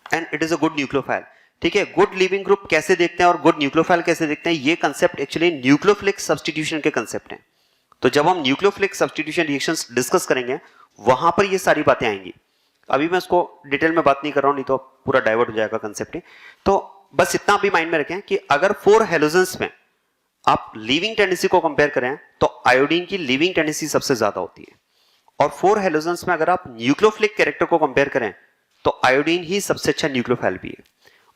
and it is a good nucleophile. ठीक है, गुड लिविंग ग्रुप कैसे देखते हैं और गुड न्यूक्लियोफाइल कैसे देखते हैं, ये कंसेप्ट एक्चुअली न्यूक्लियोफिलिक सब्स्टिट्यूशन के कंसेप्ट हैं। तो जब हम न्यूक्लियोफिलिक सब्स्टिट्यूशन रिएक्शंस डिस्कस करेंगे वहां पर ये सारी बातें आएंगी। अभी मैं उसको डिटेल में बात नहीं कर रहा हूं, नहीं तो पूरा डाइवर्ट हो जाएगा कंसेप्ट ही। तो बस इतना भी माइंड में रखें कि अगर 4 हेलोजेंस में आप लीविंग टेंडेंसी को कंपेयर करें तो आयोडीन की लीविंग टेंडेंसी सबसे ज्यादा होती है, और 4 हेलोजेंस में अगर आप न्यूक्लियोफिलिक कैरेक्टर को कंपेयर करें तो आयोडीन ही सबसे अच्छा न्यूक्लियोफाइल भी है।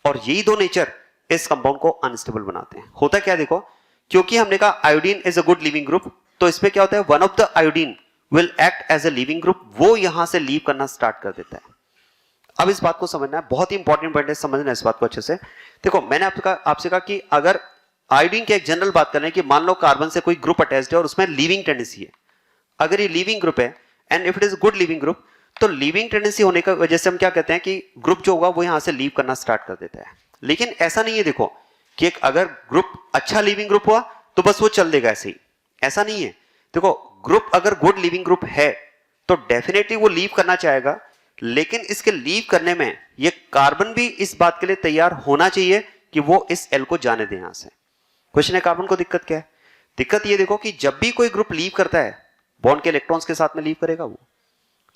और यही दो नेचर इस कंपाउंड को अनस्टेबल बनाते हैं। होता क्या देखो, क्योंकि हमने कहा iodine is a good leaving group, तो इसमें क्या होता है, one of the iodine will act as a leaving group, वो यहां से लीव करना स्टार्ट कर देता है। अब इस बात को समझना है, बहुत ही इंपॉर्टेंट पॉइंट है, समझना इस बात को अच्छे से। देखो मैंने आपसे कहा कि अगर आयोडीन की एक जनरल बात करें कि मान लो कार्बन से कोई ग्रुप अटैच्ड है और उसमें लीविंग टेंडेंसी है, अगर ये लीविंग ग्रुप है and if it is good leaving group, तो लीविंग टेंडेंसी होने की वजह से हम क्या कहते हैं कि ग्रुप जो होगा वो यहां से लीव करना स्टार्ट कर देता है। लेकिन ऐसा नहीं है, देखो कि एक अगर ग्रुप अच्छा लिविंग ग्रुप हुआ तो बस वो चल देगा ऐसे ही, ऐसा नहीं है। देखो ग्रुप अगर गुड लिविंग ग्रुप है तो डेफिनेटली वो लीव करना चाहेगा, लेकिन इसके लीव करने में ये कार्बन भी इस बात के लिए तैयार होना चाहिए कि वो इस एल को जाने दे यहां से। क्वेश्चन है कार्बन को दिक्कत क्या है, दिक्कत ये देखो कि जब भी कोई ग्रुप लीव करता है बॉन्ड के इलेक्ट्रॉन्स के साथ में लीव करेगा, वो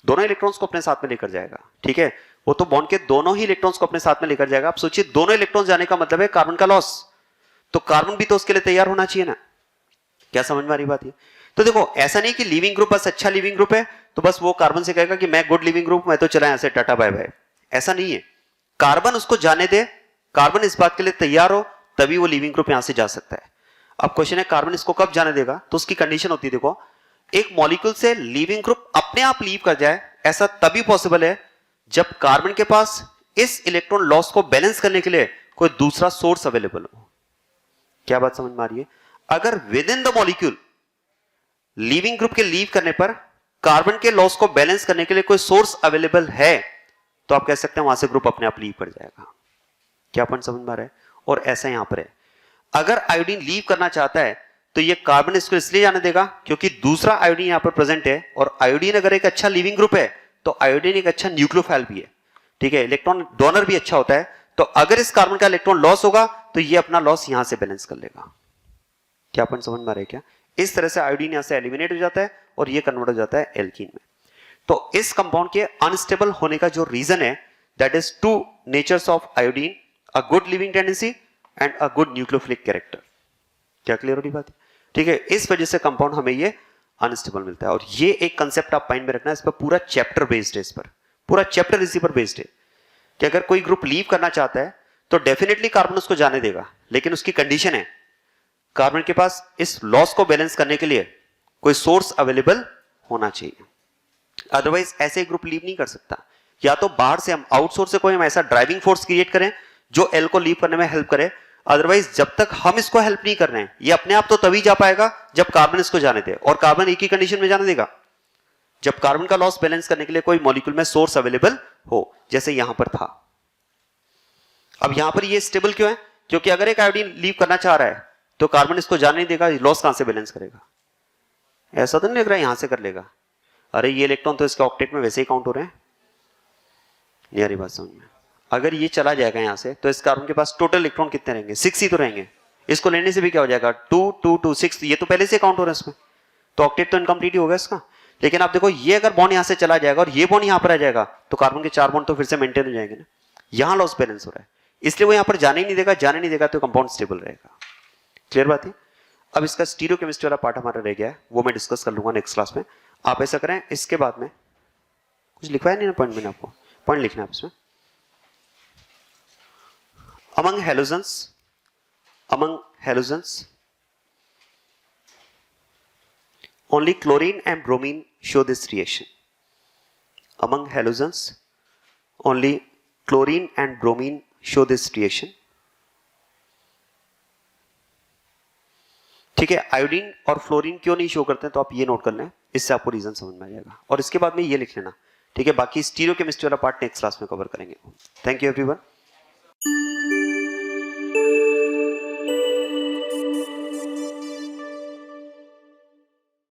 दोनों इलेक्ट्रॉन्स को अपने साथ में लेकर जाएगा। ठीक है, वो तो बॉन्ड के दोनों ही इलेक्ट्रॉन्स को अपने साथ में लेकर जाएगा। आप सोचिए दोनों इलेक्ट्रॉन्स जाने का मतलब है कार्बन का लॉस, तो कार्बन भी तो उसके लिए तैयार होना चाहिए ना। क्या समझ में आ रही बात है? तो देखो ऐसा नहीं कि लिविंग ग्रुप बस अच्छा लिविंग ग्रुप है तो बस वो कार्बन से कहेगा कि मैं गुड लिविंग ग्रुप, मैं तो चला यहां से, टाटा बाय बाय, ऐसा नहीं है। कार्बन उसको जाने दे, कार्बन इस बात के लिए तैयार हो, तभी वो लिविंग ग्रुप यहां से जा सकता है। अब क्वेश्चन है कार्बन इसको कब जाने देगा, तो उसकी कंडीशन होती है, देखो एक मॉलिक्यूल से लिविंग ग्रुप अपने आप लीव कर जाए, ऐसा तभी पॉसिबल है जब कार्बन के पास इस इलेक्ट्रॉन लॉस को बैलेंस करने के लिए कोई दूसरा सोर्स अवेलेबल हो। क्या बात समझ में आ रही है? अगर with in the molecule leaving group के लीव करने पर कार्बन के लॉस को बैलेंस करने के लिए कोई सोर्स अवेलेबल है तो आप कह सकते हैं वहां से ग्रुप अपने आप लीव कर जाएगा। क्या पॉइंट समझ में आ रहा है? और ऐसा यहां पर है, अगर आयोडीन लीव करना चाहता है तो ये कार्बन इसको इसलिए जाने देगा क्योंकि दूसरा आयोडीन यहां पर प्रेजेंट है, और आयोडीन अगर एक अच्छा लिविंग ग्रुप है तो आयोडीन एक अच्छा न्यूक्लियोफाइल भी है। ठीक है, इलेक्ट्रॉन डोनर भी अच्छा होता है, तो अगर इस कार्बन का इलेक्ट्रॉन लॉस होगा तो ये अपना लॉस यहां से बैलेंस कर लेगा। क्या पॉइंट समझ में आ रहा है क्या? इस तरह से आयोडीन यहां से एलिमिनेट हो जाता है और ये कन्वर्ट हो जाता है एल्कीन में। तो इस कंपाउंड के अनस्टेबल होने का जो रीजन है that is two natures of iodine, a good leaving tendency and a good nucleophilic character. क्या क्लियर हो रही बात है? ठीक है, इस वजह से कंपाउंड हमें ये अनस्टेबल मिलता है। और ये एक कंसेप्ट आप माइंड में रखना है, इस पर पूरा चैप्टर बेस्ड है, इस पर पूरा चैप्टर इसी पर बेस्ड है कि अगर कोई ग्रुप लीव करना चाहता है तो डेफिनेटली कार्बन उसको जाने देगा, लेकिन उसकी कंडीशन है कार्बन के पास इस लॉस को बैलेंस करने के लिए कोई सोर्स अवेलेबल होना चाहिए, अदरवाइज ऐसे ग्रुप लीव नहीं कर सकता। या तो बाहर से हम आउटसोर्स से कोई हम ऐसा ड्राइविंग फोर्स क्रिएट करें जो एल को लीव करने में हेल्प करे, अदरवाइज जब तक हम इसको हेल्प नहीं कर रहे हैं ये अपने आप तो तभी जा पाएगा जब कार्बन इसको जाने दे, और कार्बन एक ही कंडीशन में जाने देगा जब कार्बन का लॉस बैलेंस करने के लिए कोई मॉलिक्यूल में सोर्स अवेलेबल हो, जैसे यहां पर था। अब यहां पर ये स्टेबल क्यों है? क्योंकि अगर एक आयोडीन लीव करना चाह रहा है तो कार्बन इसको जाने नहीं देगा, लॉस कहां से बैलेंस करेगा? ऐसा तो नहीं लग रहा है यहां से कर लेगा। अरे ये इलेक्ट्रॉन तो इसके ऑक्टेट में वैसे ही काउंट हो रहे हैं, नहीं आ रही बात समझ में? अगर ये चला जाएगा यहां से तो इस कार्बन के पास टोटल इलेक्ट्रॉन कितने रहेंगे? 6 ही तो रहेंगे। इसको लेने से भी क्या हो जाएगा? 2 2 2 6, ये तो पहले से काउंट हो रहा है इसमें, तो ऑक्टेट तो इनकम्प्लीट ही होगा इसका। लेकिन आप देखो ये अगर बॉन्ड यहां से चला जाएगा और ये बॉन्ड यहां पर आ जाएगा तो कार्बन के 4 बॉन्ड तो फिर से मेंटेन हो जाएंगे ना, यहां लॉस बैलेंस हो रहा है, इसलिए वो यहां पर जाने ही नहीं देगा, जाने नहीं देगा तो कंपाउंड स्टेबल रहेगा। क्लियर बात है? अब इसका स्टीरियोकेमिस्ट्री वाला पार्ट हमारा रह गया है, वो मैं डिस्कस कर लूंगा नेक्स्ट क्लास में। आप ऐसा करें, इसके बाद में कुछ लिखवाया नहीं ना पॉइंट, मैंने आपको पॉइंट लिखना है इसमें। Among halogens, only chlorine and bromine show this reaction. Among halogens, only chlorine and bromine show this reaction. ठीक है, आयोडीन और फ्लोरीन क्यों नहीं शो करते हैं तो आप ये नोट कर लें, इससे आपको रीजन समझ में आ जाएगा। और इसके बाद में ये लिख लेना, ठीक है। बाकी स्टीरियोकेमिस्ट्री वाला पार्ट नेक्स्ट क्लास में कवर करेंगे। Thank you everyone.